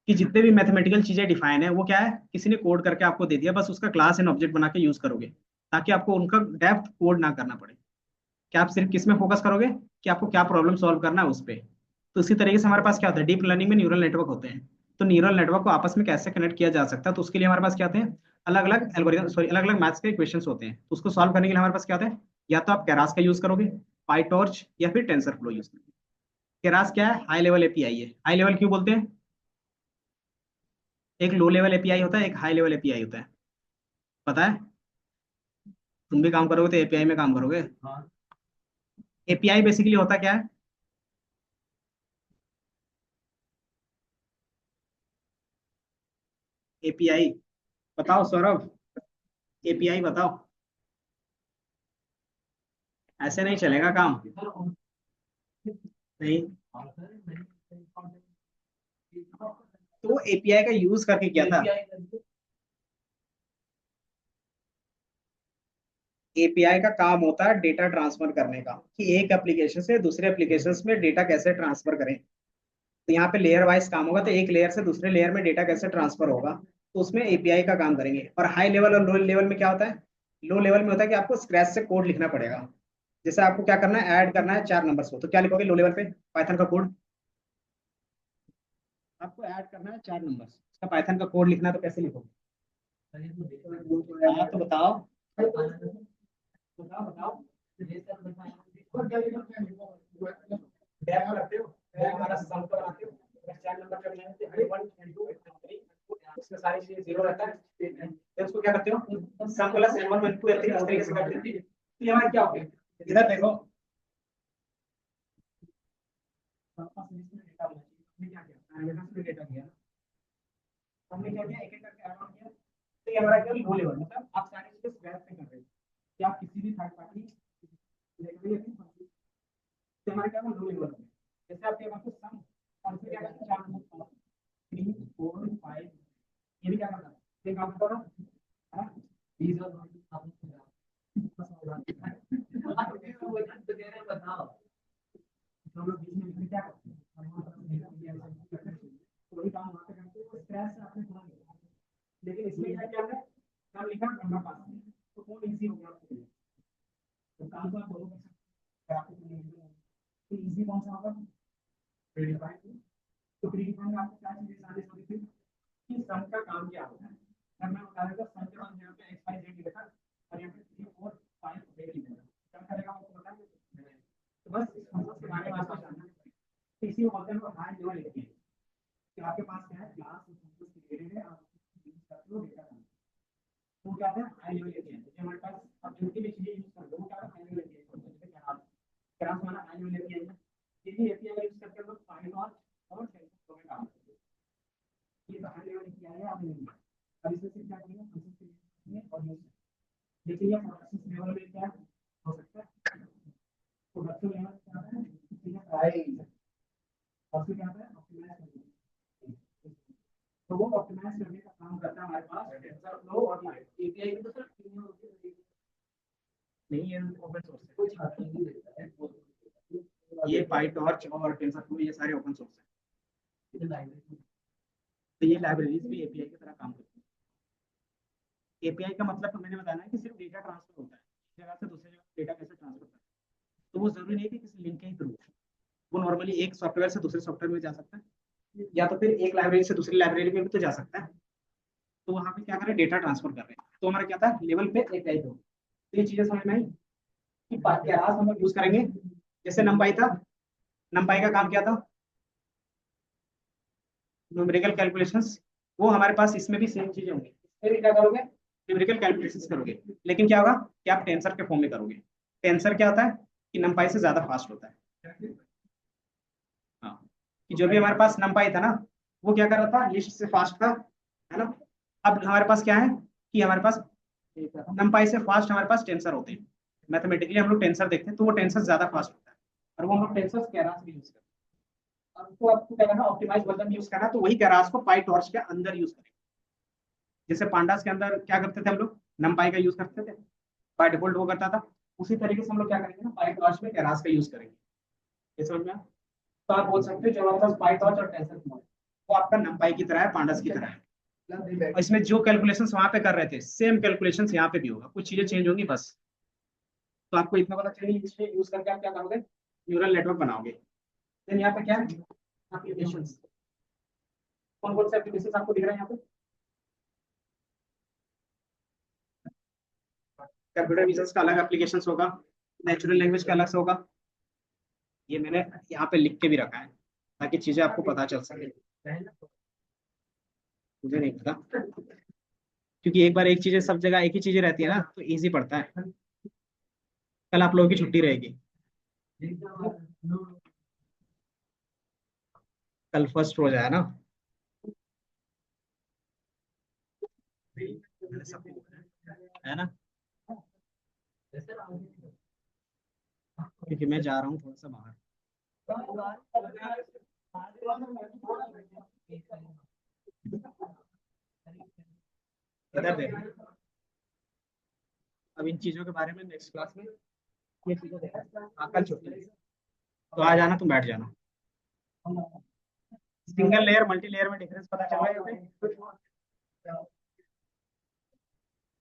कि जितने भी मैथमेटिकल चीजें डिफाइन है वो क्या है, किसी ने कोड करके आपको दे दिया, बस उसका क्लास एंड ऑब्जेक्ट बना के यूज करोगे, ताकि आपको उनका डेप्थ कोड ना करना पड़े। क्या आप सिर्फ किस में फोकस करोगे, कि आपको क्या प्रॉब्लम सॉल्व करना है उस पर। तो इसी तरीके से हमारे पास क्या होता है, डीप लर्निंग में न्यूरल नेटवर्क होते हैं। तो न्यूरल नेटवर्क को आपस में कैसे कनेक्ट किया जा सकता है, तो उसके लिए हमारे पास क्या होते हैं, अलग अलग एल्गोरिथम, सॉरी, अलग अलग मैथ्स के इक्वेशन होते हैं। तो उसको सॉल्व करने के लिए हमारे पास क्या होता है, या तो आप केरास का यूज करोगे, पाईटॉर्च, या फिर टेंसर फ्लो यूज करोगे। केरास क्या है, हाई लेवल एपीआई है। हाई लेवल क्यों बोलते हैं, एक लो लेवल एपीआई होता है, एक हाई लेवल एपीआई होता है, पता है। तुम भी काम करोगे तो एपीआई में काम करोगे। एपीआई बेसिकली होता क्या है, एपीआई, बताओ सौरभ, एपीआई बताओ। ऐसे नहीं चलेगा काम, नहीं। तो एपीआई का यूज करके क्या था, एपीआई का काम होता है डेटा ट्रांसफर करने का, कि एक एप्लीकेशन से दूसरे एप्लीकेशन में डेटा कैसे ट्रांसफर करें। तो यहाँ पे लेयर वाइज काम होगा, तो एक लेयर से दूसरे लेयर में डेटा कैसे ट्रांसफर होगा, तो उसमें एपीआई का काम करेंगे। और हाई लेवल और लो लेवल में क्या होता है? लो लेवल में होता है कि आपको स्क्रैच से कोड लिखना पड़ेगा। जैसे आपको क्या करना है, ऐड करना है 4 नंबर्स को, तो क्या लिखोगे लो लेवल पे? पाइथन का कोड। आपको ऐड करना है 4 नंबर्स, उसका पाइथन का कोड लिखना है, तो कैसे लिखोगे? हाँ तो बताओ, बताओ बताओ। डैप करते हो, डैप हमारा सम को बनाते हो, अगर 4 नंबर का बनाए तो 1 2 3 इसमें सारी चीजें जीरो रहता है, फिर उसको क्या करते हो, सम प्लस n1 n2 n3 इस तरीके से करते हो। तो ये हमारा क्या हो गया, इधर देखो, पास लिस्ट में डेटा होना चाहिए, हमने क्या किया, पैरामीटर्स में डेटा किया, हमने क्या किया, एक एक करके ऐड ऑन किया। तो ये हमारा क्या लो लेवल, मतलब आप सारी चीजें स्क्रैच से कर रहे हो, कि आप किसी भी थर्ड पार्टी तो हमारे क्या लो लेवल है। जैसे आपके पास सम और फिर क्या करते हैं, 4 नंबर 3 4 5, ये भी क्या करता है, ये काम करो है। these are बताओ, हम लोग बीच में लिखने क्या करते हैं, तो वही काम वहाँ पे करते हैं, स्क्रैच से आपने थोड़ा लिखा, लेकिन इसमें क्या है, काम लिखा करना पास में, तो कौन इजी हो गया आपके लिए, तो काम तो आप दोनों कर सकते हैं, आपको तो इजी कौन सा होगा, प्रीडिफाइंड। तो प्रीडिफाइंड में आपको क्या चीजें सारी होती थी, कि सम का काम क्या होता है। अब मैं बता देता हूँ, सम के बाद यहाँ पे एक्स वाई जेड लिखा और यहाँ पे 3 4 5 8 लिखा, क्या करेगा आपको पता है। तो बस इस फंक्शन के बारे में आपको जानना है, तो इसी को बोलते हैं हाई लेवल एपीआई, कि आपके पास क्या है, क्लास फंक्शन क्रिएटेड है, आप यूज करते हो डेटा का, तो क्या है हाई लेवल एपीआई। जैसे हमारे पास अब जिनकी भी चीजें यूज कर लो, वो क्या है हाई लेवल एपीआई, जैसे क्लास, क्लास हमारा हाई लेवल एपीआई है। यही एपीआई यूज करके हम लोग फाइल और सेंसर में काम करते हैं। ये तो हाई लेवल एपीआई है, आपने अब इसमें से क्या करेंगे, फंक्शन क्रिएट और यूज, लेकिन ये प्रोसेस लेवल में क्या हो सकता है, प्रोडक्शन लेवल क्या है, चीजें प्राइस और फिर क्या है ऑप्टिमाइज करना, तो वो ऑप्टिमाइज करने का काम करता है हमारे पास टेंसर फ्लो और एपीआई की। तो सर नहीं, ये ओपन सोर्स है, कुछ हाथ नहीं देता है, ये पाइटॉर्च और टेंसर फ्लो ये सारे ओपन सोर्स है, तो ये लाइब्रेरीज भी एपीआई की तरह काम करती है। एपीआई का मतलब तो मैंने बताया ना कि सिर्फ डेटा ट्रांसफर होता है, एक जगह से दूसरी जगह डेटा कैसे ट्रांसफर करता है, तो वो जरूरी नहीं कि किसी लिंक के ही थ्रू, वो नॉर्मली एक सॉफ्टवेयर से दूसरे सॉफ्टवेयर में जा सकता है, या तो फिर एक लाइब्रेरी से दूसरी लाइब्रेरी में भी तो जा सकता है। तो वहाँ पे क्या करें, डेटा ट्रांसफर कर रहे हैं, तो हमारा क्या था लेवल पे एपीआई हो। तो ये चीजें समझ में आई कि केरास हम लोग यूज करेंगे। जैसे नंपाई था, नंपाई का काम क्या था, न्यूमेरिकल कैलकुलेशंस, वो हमारे पास इसमें भी सेम चीजें होंगी, इसमें भी क्या करोगे, न्यूमेरिकल कैलकुलेशंस करोगे, लेकिन क्या होगा कि आप टेंसर के फॉर्म में करोगे। टेंसर क्या होता है कि नंपाई से ज्यादा फास्ट होता है। हाँ, कि जो भी हमारे पास नंपाई था ना, वो क्या कर रहा था, लिस्ट से फास्ट था, है ना। अब हमारे पास क्या है कि हमारे पास नंपाई से फास्ट हमारे पास टेंसर होते हैं, मैथमेटिकली हम लोग टेंसर देखते हैं, तो वो टेंसर ज्यादा फास्ट होता है, और वो हम लोग टेंसर कैरास भी यूज करते हैं। आपको आपको क्या करना, ऑप्टिमाइज वर्जन यूज करना, तो वही कैरास को पाई टॉर्च के अंदर यूज करेंगे। जैसे पांडास के अंदर क्या करते थे हम लोग, नंपाई का यूज करते थे, बाय डिफॉल्ट वो करता था, उसी तरीके से हम लोग क्या करेंगे ना, पाई टॉर्च में कैरास का यूज करेंगे। ये समझ में आया? तो आप बोल सकते हो जो हमारे पास पाई टॉर्च और टेंसर फ्लो है, वो आपका नंपाई की तरह है, पांडास की तरह है। और इसमें जो कैलकुलेशंस वहां पे कर रहे थे, सेम कैलकुलेशंस यहाँ पे भी होगा, कुछ चीजें चेंज होंगी बस। तो आपको इतना पता चाहिए, इसमें यूज करके आप क्या करोगे, न्यूरल नेटवर्क बनाओगे। देन यहाँ पे क्या है, एप्लीकेशन, कौन कौन से एप्लीकेशन आपको दिख रहे हैं यहाँ पे, कंप्यूटर विजन का अलग एप्लीकेशन होगा, नेचुरल लैंग्वेज का अलग से होगा। ये मैंने यहाँ पे लिख के भी रखा है, ताकि चीजें आपको पता चल सके। मुझे नहीं पता, क्योंकि एक बार एक चीजें सब जगह एक ही चीजें रहती है ना, तो इजी पड़ता है। कल आप लोगों की छुट्टी रहेगी, कल फर्स्ट रोज है ना। है ना, क्योंकि मैं जा रहा हूँ थोड़ा सा बाहर। इधर देखो, अब इन चीजों के बारे में नेक्स्ट क्लास में ये चीजें देखा। कल छुट्टी है, तो आ जाना, तुम बैठ जाना। सिंगल लेयर मल्टी लेयर में डिफरेंस पता चल रहा है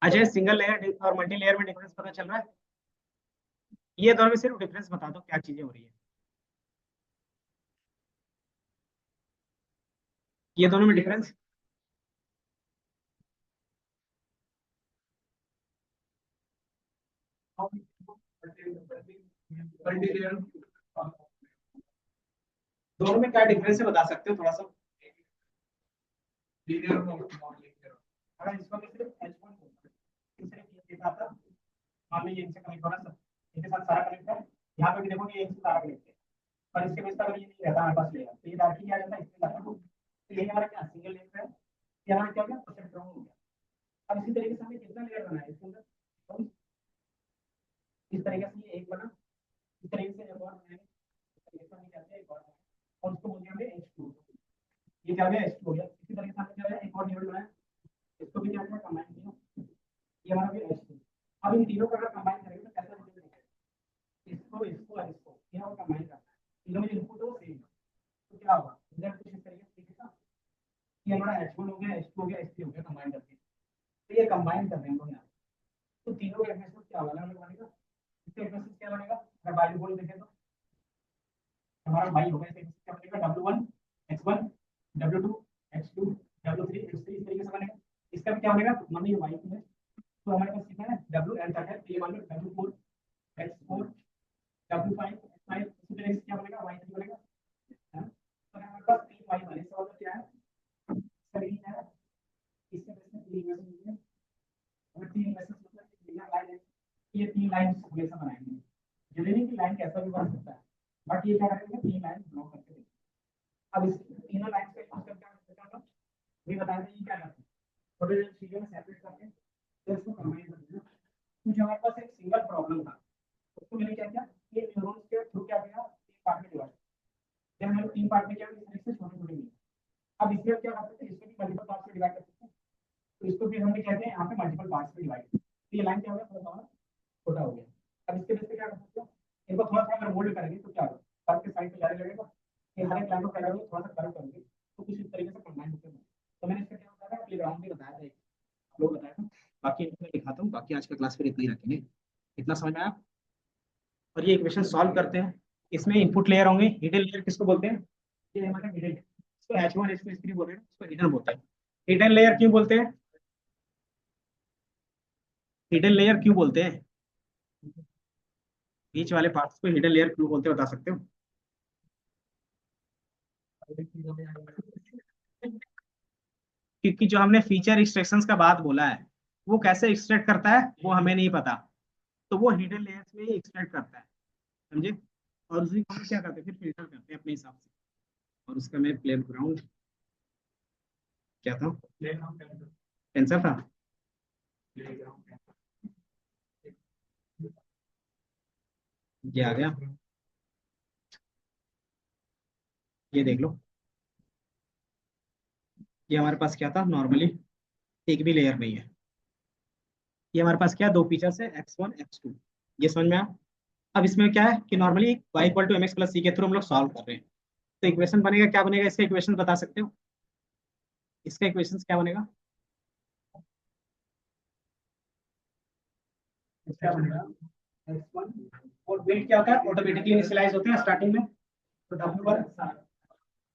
अजय? सिंगल लेयर और मल्टी लेयर में डिफरेंस पता चल रहा है? ये दोनों में सिर्फ डिफरेंस बता दो, क्या चीजें हो रही है ये दोनों में डिफरेंस। दोनों में क्या डिफरेंस है बता सकते हो थोड़ा सा? अगर इसको मैं सिर्फ H1 बोलता हूं, सिर्फ ये था मान लीजिए इनसे कनेक्ट होना सब, इनके साथ सारा कनेक्ट है। यहाँ पे भी देखोगे इनसे सारा कनेक्ट है, पर इसके बेस पर अगर ये नहीं रहता हमारे पास लेयर, तो ये डायरेक्टली क्या रहता है इसमें जाता है। तो यही हमारा क्या सिंगल लेयर है, ये हमारा क्या हो गया परसेंट राउंड हो गया। अब इसी तरीके से हमें कितना लेयर बनाना है इसके अंदर, तो इस तरीके से ये एक बना, इस तरीके से एक और बनाएंगे, इस तरीके से हम क्या करते हैं एक और बनाएंगे, और उसको बोल दिया हमने H2। ये क्या हो गया H2 हो गया। इसी तरीके से हमने क्या है एक और लेयर बनाया, इसको भी क्या किया कंबाइन किया, ये हमारा भी H2। अब इन तीनों को अगर कंबाइन करेंगे तो कैसा रिजल्ट निकलेगा? इसको इसको और इसको तीनों को कंबाइन करना है, तीनों में इनपुट हो सेम, तो क्या होगा रिजल्ट कुछ इस तरीके से दिखेगा। ये हमारा H1 हो गया, H2 हो गया, H3 हो गया कंबाइन करके, तो ये कंबाइन कर रहे हैं हम लोग यहाँ। तो तीनों का एफएसएस क्या होगा अलग बनेगा। इसका एफएसएस क्या बनेगा अगर बाई बोल देखें तो हमारा बाई होगा, इसका एफएसएस क्या बनेगा W1 X1 W2 X2 W3 X3 इस तरीके से बनेगा। इसका भी क्या बनेगा मान लीजिए वाई है, तो हमारे पास कितना है WN तक है, ये मान लो W4 X4 W5 X5 इसी तरीके से क्या बनेगा Y3 बनेगा, है ना? तो हमारे पास 3 वाई बने, इसका मतलब क्या है इसका मीनिंग क्या है, इसके बेस में 3 इक्वेशन होंगे, और 3 इक्वेशन मतलब बिना लाइन है, ये 3 लाइन हमेशा बनाएंगे। जरूरी की लाइन कैसा भी बन सकता है, बट ये क्या करेंगे 3 लाइन ड्रॉ करके देंगे। अब इस तीनों लाइन का यूज करके हम क्या करते हैं ये बता दें क्या करते हैं, छोटे छोटे चीजों में सेपरेट करके फिर इसको कंबाइन कर देना। कुछ हमारे पास एक सिंगल प्रॉब्लम था, उसको मैंने क्या किया ये न्यूरॉन्स के थ्रू क्या किया 3 पार्ट में डिवाइड, जब मैंने 3 पार्ट में किया इस तरीके से छोटे छोटे मिले। अब इसमें क्या करते थे इसको भी मल्टीपल पार्ट्स में डिवाइड करते थे, तो इसको भी हमने कहते हैं यहाँ पे मल्टीपल पार्ट्स में डिवाइड, तो ये लाइन क्या हो गया थोड़ा सा छोटा हो गया। अब इसके बेस पे क्या कर सकते हो इनको थोड़ा सा अगर मोल्ड करेंगे तो क्या होगा कर्व के साइड पे जाने लगेगा, ये हर एक लाइन को क्या करेंगे थोड़ा सा कर्व करेंगे तो कुछ इस तरीके से कंबाइन होकर बने। तो मैंने इसका क्या बताया था प्लेग्राउंड भी बताया था, आप लोग बताया था। बाकी इसमें दिखाता हूँ, बाकी आज का क्लास फिर इतना ही रखेंगे। इतना समझ में आया? और ये इक्वेशन सॉल्व करते हैं। इसमें इनपुट लेयर होंगे, हिडन लेयर किसको बोलते हैं, ये हमारा हिडन, इसको H1 H2 H3 बोल रहे हैं, इसको हिडन बोलते हैं। हिडन लेयर क्यों बोलते हैं, हिडन लेयर क्यों बोलते हैं, बीच वाले पार्ट्स को हिडन लेयर क्यों बोलते हैं बता सकते हो? क्योंकि जो हमने फीचर एक्सट्रैक्शंस का बात बोला है वो कैसे एक्सट्रैक्ट करता है वो हमें नहीं पता, तो वो हिडन लेयर्स में ही एक्सट्रैक्ट करता है, समझे? और उसी को हम क्या करते हैं फिर फिल्टर करते हैं अपने हिसाब से। और उसका मैं प्ले ग्राउंड क्या था, टेंसर था, ये आ गया, ये देख लो। ये हमारे पास क्या था नॉर्मली एक भी लेयर नहीं है, ये हमारे पास क्या दो फीचर्स है X1 X2, ये समझ में आया? अब इसमें क्या है कि normally y equal to mx plus C के थ्रू हम लोग सॉल्व कर रहे हैं, तो इक्वेशन बनेगा क्या बनेगा, इसका इक्वेशन बता सकते हो, इसका इक्वेशन क्या बनेगा? क्या बनेगा x1 और वेट क्या होता है ऑटोमेटिकली इनिशियलाइज होते हैं स्टार्टिंग में, तो w1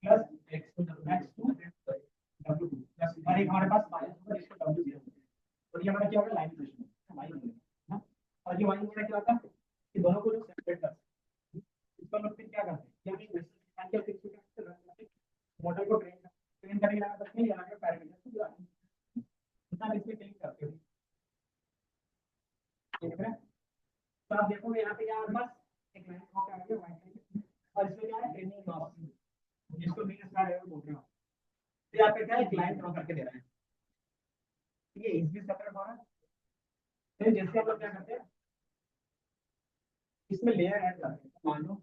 plus x2 w2 plus और एक हमारे पास माइनस होगा जिसको w0, और ये हमारा क्या होगा लाइन इक्वेशन y बनेगा ना। और ये y हमारा क्या होता है कि दोनों को जो सेपरेट करते हैं इसको हम लोग फिर क्या करते हैं या इक्वेशन निकाल के फिक्स करके मॉडल को ट्रेन करके लगा सकते हैं या फिर पैरामीटर को इतना इसमें क्लिक करते हैं, ठीक है? तो आप देखोगे यहाँ पे क्या हमारे पास एक लाइन ड्रॉ कर रहे हैं व्हाइट लाइन, और इसमें क्या है ट्रेनिंग लॉस जिसको मीन स्क्वायर एरर बोल रहे हो, तो यहाँ पे क्या है एक लाइन ड्रॉ करके दे रहा है, ये इजीली सेपरेट हो रहा है। फिर जैसे हम लोग क्या करते हैं इसमें लेयर ऐड करते हैं, मान लो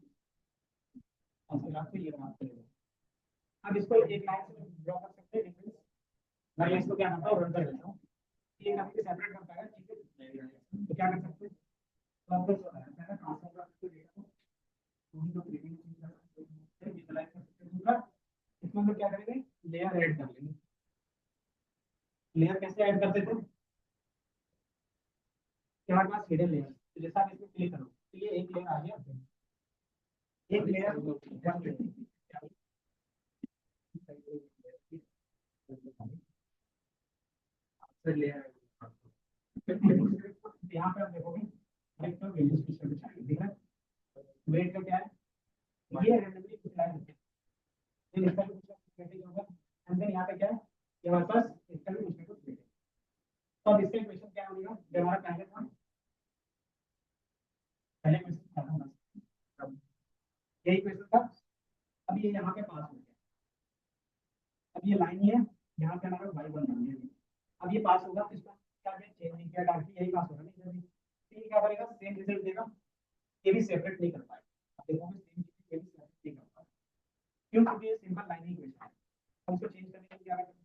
अब ग्राफ पे ये ग्राफ चलेगा। अब इसको एक लाइन से ड्रॉ कर सकते हैं डिफरेंस, मैं इसको क्या करता हूँ रन कर देता हूँ, ये काफी सेपरेट कर पाएगा चीजें। तो क्या कर सकते हैं, तो आपको जो है ट्रांसफर कर सकते डेटा को, वही तो क्रिएटिंग चेंज कर सकते हैं, विजुलाइज कर सकते हैं। दूसरा इसमें हम लोग क्या करेंगे, लेयर ऐड कर लेंगे। लेयर कैसे ऐड करते थे, कि हमारे पास हिडन लेयर, तो जैसा आप इसमें क्लिक करो तो ये एक लेयर आ गया, एक लेयर लेयर यहाँ पे आप देखोगे वेट का वैल्यू सिस्टम में चाहिए, ठीक है। वेट का क्या है, ये रैंडमली कुछ लाइन होती है, ये इसका भी कुछ वेटेज होगा, एंड देन यहाँ पे क्या है, ये हमारे पास इसका भी कुछ ना कुछ वेटेज। तो अब इसका इक्वेशन क्या होगा, जो हमारा पहले था, पहले इक्वेशन था ना, अब यही इक्वेशन था, अब ये यहाँ पे पास हो गया, अब ये लाइन ही है, यहाँ पे हमारा y1 बन गया, अब ये पास होगा, इसका क्या चेंज नहीं किया, डायरेक्टली यही पास होगा, नहीं जल्दी, तो ये क्या करेगा, सेम रिजल्ट देगा, ये भी सेपरेट नहीं कर पाएगा। अब देखोगे सेम चीज ये भी सेपरेट नहीं कर पाएगा, क्यों, क्योंकि ये सिंपल लाइन ही इक्वेशन है, हम उसको चेंज करने के लिए क्या करते हैं,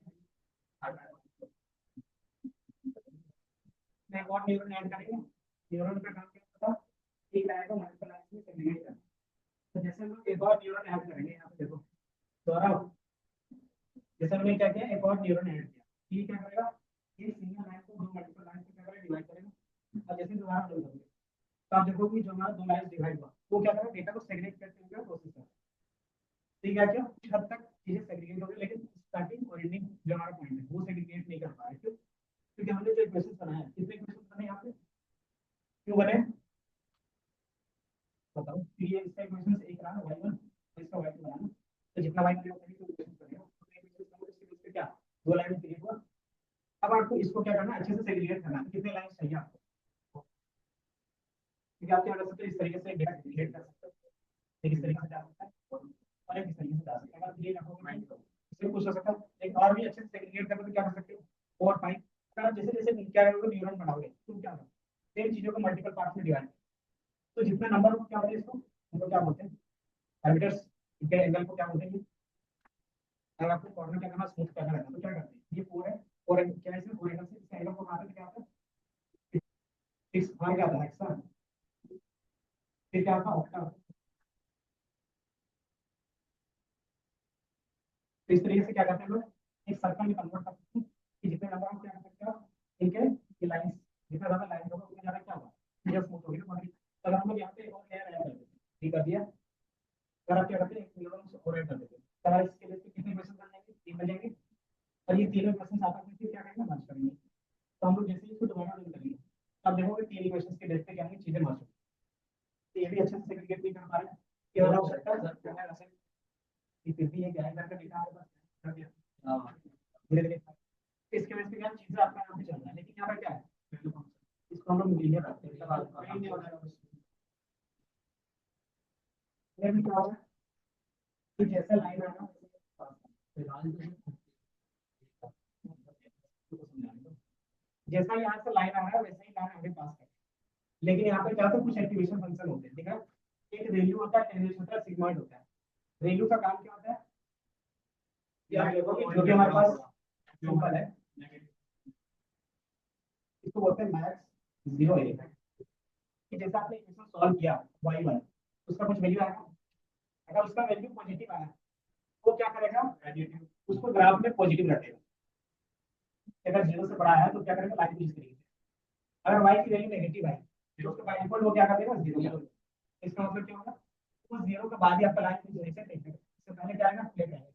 मैं और न्यूरॉन ऐड करेंगे, न्यूरॉन का काम क्या होता है, एक लाइन को मल्टीपल लाइन में सेग्रीगेट करना। तो जैसे हम लोग एक और न्यूरॉन ऐड करेंगे, यहाँ पे देखो दोबारा, जैसे हमने क्या किया, एक और न्यूरॉन ऐड किया, ये क्या करेगा, ये सिंगल लाइन को दो मल्टीपल लाइन से क्या करेगा, डिवाइड करेगा। अब जैसे दोबारा लोड करेंगे तो आप देखोगे जो हमारा दो लाइन डिवाइड हुआ, वो क्या करेगा, डेटा को सेग्रीगेट करते हुए प्रोसेस करेगा। ठीक है, क्या कुछ हद तक चीजें सेग्रीगेट हो गई, लेकिन स्टार्टिंग और एंडिंग जो हमारा पॉइंट है वो सेग्रीगेट नहीं कर पा रहे, क्यों, क्योंकि हमने जो इक्वेशन बनाया, कितने इक्वेशन बने यहाँ पे, क्यों बने, बताओ, तो ये इसका इक्वेशन से एक रहा ना y1, और इसका y2 बना ना, तो जितना y करेगा उतनी इक्वेशन करेगा, उतने इक्वेशन का इसके बीच में क्या, दो लाइन क्रिएट हुआ। अब आपको इसको क्या करना है, अच्छे से सेग्रीगेट करना है, कितने लाइन चाहिए आपको, क्योंकि आप क्या कर सकते हो, इस तरीके से डेटा सेग्रीगेट कर सकते हो, एक इस तरीके से जा सकता है और एक इस तरीके से जा सकता है, अगर ये रखोगे इससे कुछ हो सकता है, एक और भी अच्छे से सेग्रीगेट करके तो क्या कर सकते हो, और फाइन, अगर आप जैसे जैसे क्या करोगे, न्यूरॉन बनाओगे, तुम क्या करोगे, सेम चीजों को मल्टीपल पार्ट्स में डिवाइड, तो जितना नंबर क्या होते हैं, इसको हम लोग क्या बोलते हैं, पैरामीटर्स, इनके एंगल को क्या बोलते हैं, अगर आपको कॉर्नर क्या करना, स्मूथ करना रहता है, तो क्या करते हैं, ये 4 है, और क्या है इसमें 4 एंगल से इस एंगल को मारते क्या होता है, 6 भाग क्या आता है एक्स्ट्रा, फिर क्या आता है ऑक्टा, तो इस तरीके से क्या करते हैं लोग, एक सर्कल में कन्वर्ट करते हैं, कि जितने नंबर आप क्या कर सकते हो, इनके ये लाइंस, जितना ज्यादा लाइन होगा उतना ज्यादा क्या होगा, ये स्मूथ होगी ना, तो हम लोग यहाँ पे एक और लेयर ऐड कर देते हैं, ठीक कर दिया, अगर आप क्या करते हैं, एक न्यूरॉन और ऐड कर देते हैं, तो इसके लिए कितने क्वेश्चन बन जाएंगे, 3 बन जाएंगे, और ये तीनों क्वेश्चन आपस में फिर क्या करेंगे, मर्ज करेंगे, तो हम लोग जैसे ही इसको दोबारा रन करेंगे, अब देखोगे तीन इक्वेशंस के बेस पे क्या होंगे, चीजें मर्ज होंगी, तो ये भी अच्छे से सेग्रीगेट नहीं कर पा रहे हैं, ये वाला हो सकता है सर, क्या है वैसे, कि फिर भी ये गैर करके डेटा हमारे पास कर दिया, धीरे धीरे इसके वजह से क्या चीजें आपका यहाँ पे चल रहा है, लेकिन यहाँ पे क्या है, इसको हम लोग लीनियर रखते हैं, फिर भी क्या होगा, कि जैसा लाइन आना जैसा यहाँ से लाइन आ रहा है वैसे ही लाइन आगे पास कर, लेकिन यहाँ पे क्या होता है, कुछ एक्टिवेशन फंक्शन होते हैं, ठीक है, एक रेल्यू होता है, टेंजेंट होता है, सिग्मॉइड होता है। रेल्यू का काम क्या होता है, कि आप देखोगे जो भी हमारे पास सिंपल है, इसको बोलते हैं मैक्स जीरो एलिमेंट, कि जैसा आपने इक्वेशन सॉल्व किया y1, उसका कुछ वैल्यू आएगा, अगर उसका वैल्यू पॉजिटिव आया तो क्या करेगा, उसको ग्राफ में पॉजिटिव रखेगा, अगर जीरो से बड़ा है तो क्या करेगा, लाइन यूज करेगा, अगर y की वैल्यू नेगेटिव आई तो उसका बाय डिफॉल्ट वो क्या कर देगा, जीरो, इसका मतलब क्या होगा, उस जीरो के बाद ही आपका लाइन यूज होने से इससे पहले क्या आएगा, फ्लैट आएगा,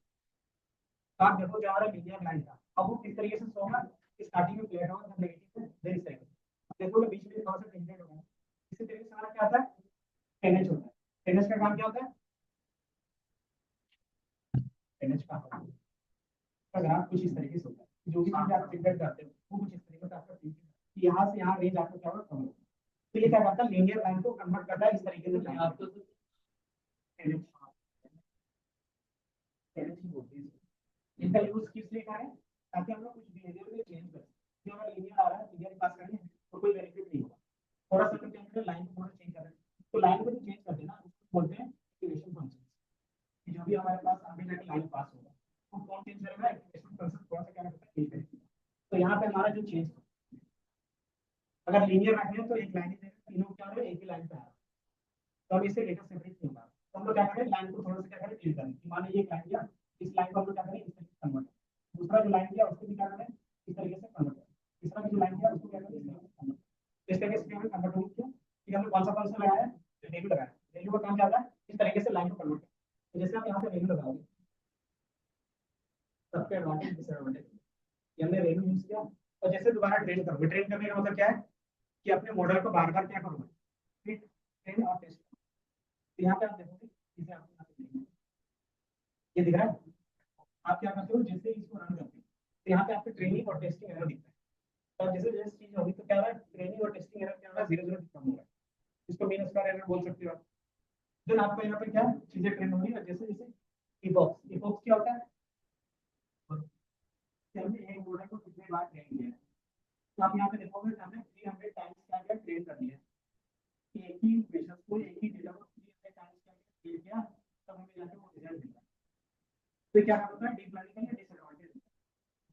तो आप देखो जो हमारा लीनियर लाइन था, अब वो किस तरीके से शो होगा, स्टार्टिंग में फ्लैट होगा, नेगेटिव से देर इस तरीके से देखोगे बीच में थोड़ा सा टेंजेंट होगा, इसी तरीके से हमारा क्या आता है, टेनेज होता है, टेनेज का काम क्या होता है, टेनेज का ग्राफ कुछ इस तरीके से होता है, जो भी चीज आप फिल्टर करते हो वो कुछ इस तरीके से आपका यहाँ से यहाँ रेंज आपको क्या होगा, कम होगा, तो ये क्या करता है, लीनियर लाइन को कन्वर्ट करता है इस तरीके से, आपको टेनेज ही बोलते हैं, इनका यूज किस लिए करें, ताकि हम लोग कुछ बिहेवियर में चेंज कर सकें, अगर लीनियर आ रहा है, लीनियर पास करेंगे तो कोई बेनिफिट नहीं होगा, थोड़ा सा चेंज लाइन को थोड़ा चेंज करें, तो लाइन को जो चेंज कर देना उसको बोलते हैं एक्टिवेशन फंक्शन, जो भी हमारे पास आगे जाके लाइन पास होगा वो कौन चेंज करेगा, एक्टिवेशन फंक्शन थोड़ा सा क्या करता है, तो यहाँ पे हमारा जो चेंज अगर लीनियर रख हैं तो एक लाइन ही देगा, तीनों क्या हो रहा है एक ही लाइन पे आ रहा है, तो अब इससे डेटा सेपरेट नहीं होगा। तो हम लोग क्या करें, लाइन को थोड़ा सा क्या करें क्लियर करें, मान लीजिए एक लाइन दिया, इस लाइन को हम लोग क्या करें इस तरीके से कन्वर्ट करें, दूसरा जो लाइन दिया उसको भी क्या करें इस तरीके से कन्वर्ट करें, तीसरा भी जो लाइन दिया उसको क्या करें इस तरीके से कन्वर्ट करें। इस तरीके से क्या कन्वर्ट होगी क्यों, कि हमने कौन सा लगाया है, वैल्यू लगाया है, वैल्यू का काम क्या होता है इस तरीके से लाइन को कन्वर्ट करें। तो जैसे आप यहाँ पे वैल्यू लगाओगे, सबके एडवांटेज डिसएडवांटेज, ये हमने वैल्यू यूज किया, और जैसे दोबारा ट्रेन करोगे, ट्रेन करने का मतलब क्या है कि अपने मॉडल को बार बार क्या करोगे, फिर ट्रेन और टेस्ट। तो यहाँ पे आप देखोगे इसे आपको यहाँ पे देखना है। ये दिख रहा है, आप क्या करते हो जैसे इसको रन करते हो तो यहाँ पे आपको ट्रेनिंग और टेस्टिंग एरर दिखता है, और जैसे जैसे चीज होगी तो क्या हो रहा है ट्रेनिंग और टेस्टिंग एरर क्या हो रहा है 0 0 कम हो रहा है, इसको मीन स्क्वायर एरर बोल सकते हो आप। देन आपको यहाँ पे क्या चीजें ट्रेन हो रही है, जैसे जैसे इपॉक्स, इपॉक्स क्या होता है कि हमने एक मॉडल को कितने बार ट्रेन किया है, तो आप यहाँ पे देखोगे कि हमने 300 टाइम्स क्या किया ट्रेन कर लिया, एक ही इक्वेशन को एक ही डेटा को 300 टाइम्स क्या ट्रेन किया, तब हमें जाके वो रिजल्ट मिला। तो क्या होता है डीप लर्निंग का ये डिसएडवांटेज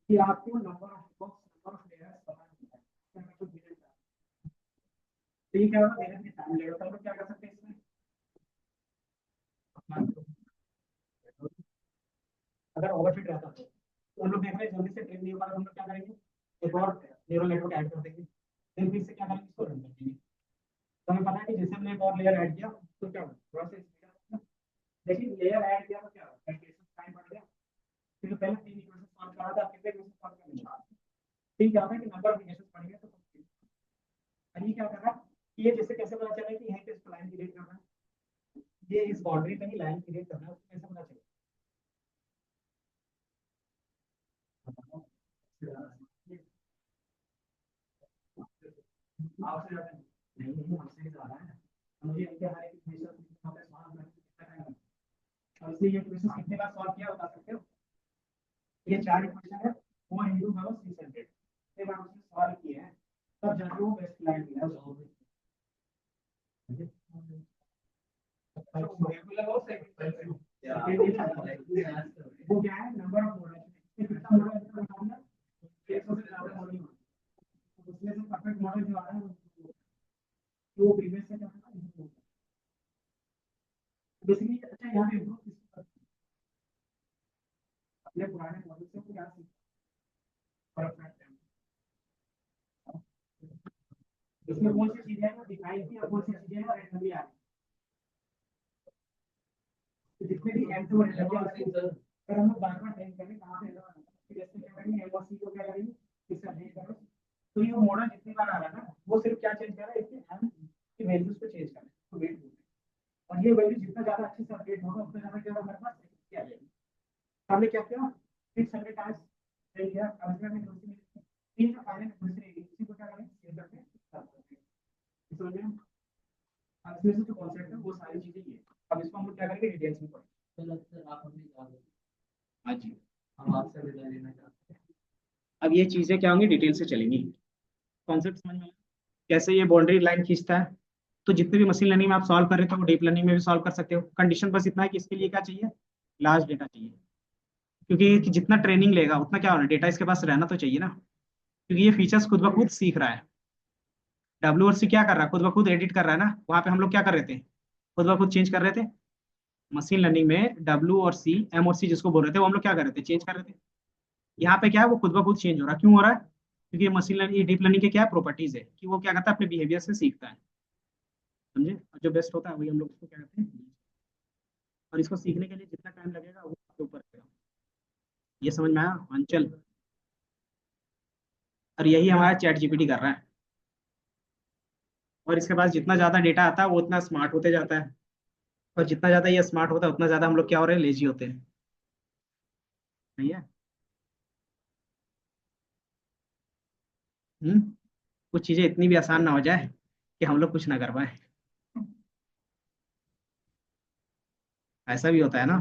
कि आपको number of box number of layers पता नहीं है, तो ये क्या होगा धीरे धीरे टाइम लगेगा, तो हम लोग क्या कर सकते हैं इसमें अगर ओवरफिट रहता तो हम लोग देख रहे हैं जल्दी से ट्रेन नहीं हो पा रहा, हम लोग क्या करेंगे एक और न्यूरल नेटवर्क ऐड कर देंगे, फिर से क्या करेंगे इसको रन कर देंगे। तो हमें पता है कि जैसे हमने एक और लेयर ऐड किया तो क्या होगा थोड़ा सा स्पीड, लेकिन लेयर ऐड किया तो क्या होगा कैलकुलेशन टाइम बढ़ गया, फिर पहले 3 इक्वेशन सॉल्व करा था कितने इक्वेशन सॉल्व करने, ठीक क्या होता है कि नंबर ऑफ इक्वेशन बढ़ गया, तो और ये क्या कर रहा है कि ये जैसे कैसे पता चला कि यहीं पे इसको लाइन क्रिएट करना है, ये इस बाउंड्री पे ही लाइन क्रिएट करना है, उसको कैसे पता चलेगा आपसे ज्यादा नहीं, नहीं हमसे ज्यादा है, मुझे इनके हर एक इक्वेशन यहाँ पे सॉल्व करने में कितना टाइम लगता है, और इसलिए ये इक्वेशन कितने बार सॉल्व किया बता सकते हो, ये 4 इक्वेशन है 4 × 600 ये बार उसने सॉल्व किए हैं, तब जाके वो बेस्ट लाइन मिला है। वो क्या है नंबर ऑफ मॉडल, कितना मॉडल निकालना 100 से ज्यादा मॉडल, उसमें से परफेक्ट मॉडल जो आ रहा है वो प्रीवियस से क्या है बेसिकली। अच्छा यहाँ पे improve किसको करते हैं? अपने पुराने मॉडल से क्या सीखते हैं परफेक्ट, इसमें कौन सी चीजें हैं दिखाई थी और कौन सी चीजें हैं रैंडमली आ रही है, जितने भी एंड टू एंड अगर हम लोग बार बार ट्रेन करें कहाँ पे एरर आता है, जैसे क्या करेंगे एम और सी को क्या करेंगे इससे अपडेट करो, तो ये मॉडल जितनी बार आ रहा है ना वो सिर्फ क्या चेंज कर रहा है इसके एम की वैल्यूज को चेंज कर रहा है, तो वेट बोलते हैं, और ये वैल्यू जितना ज्यादा अच्छे से अपडेट होगा उतना ज्यादा क्या हमारे पास क्या आ जाएगी। हमने क्या किया 600 टाइम्स ट्रेन किया, अब इसमें हमें थोड़ी सी तीन का फाइनल थोड़ी सी रहेगी, इसी को क्या करें सेव करके start करते हैं। समझ में अब इसमें से जो कॉन्सेप्ट है वो सारी चीजें ये, अब इसको हम लोग क्या करेंगे डिटेल्स में पढ़ेंगे। चलो सर आप हमें बता दो। हाँ जी, हम आपसे विदा लेना चाहते हैं। अब ये चीजें क्या होंगी डिटेल से चलेंगी, कॉन्सेप्ट समझ में आया? कैसे ये बाउंड्री लाइन खींचता है, तो जितने भी मशीन लर्निंग में आप सॉल्व कर रहे थे वो डीप लर्निंग में भी सॉल्व कर सकते हो, कंडीशन बस इतना है कि इसके लिए क्या चाहिए लार्ज डेटा चाहिए, क्योंकि कि जितना ट्रेनिंग लेगा उतना क्या होना डेटा इसके पास रहना तो चाहिए ना, क्योंकि ये फीचर्स खुद ब खुद सीख रहा है। डब्ल्यू और सी क्या कर रहा है खुद ब खुद एडिट कर रहा है ना, वहां पे हम लोग क्या कर रहे थे खुद ब खुद चेंज कर रहे थे। मशीन लर्निंग में डब्ल्यू और सी एम और सी जिसको बोल रहे थे वो हम लोग क्या कर रहे थे चेंज कर रहे थे, यहाँ पे क्या है वो खुद ब खुद चेंज हो रहा है, क्यों हो रहा है क्योंकि मशीन लर्निंग डीप लर्निंग के क्या प्रॉपर्टीज है कि वो क्या करता है अपने बिहेवियर से सीखता है, समझे, और जो बेस्ट होता है वही हम लोग उसको क्या कहते हैं, और इसको सीखने के लिए जितना टाइम लगेगा वो आपके ऊपर रहेगा। ये समझ में आया अंचल, और यही हमारा चैट जीपीटी कर रहा है, और इसके पास जितना ज्यादा डेटा आता है वो उतना स्मार्ट होते जाता है, और जितना ज्यादा ये स्मार्ट होता है उतना ज्यादा हम लोग क्या हो रहे हैं लेजी होते हैं, सही है। हम्म, कुछ चीजें इतनी भी आसान ना हो जाए कि हम लोग कुछ ना कर पाए, ऐसा भी होता है ना।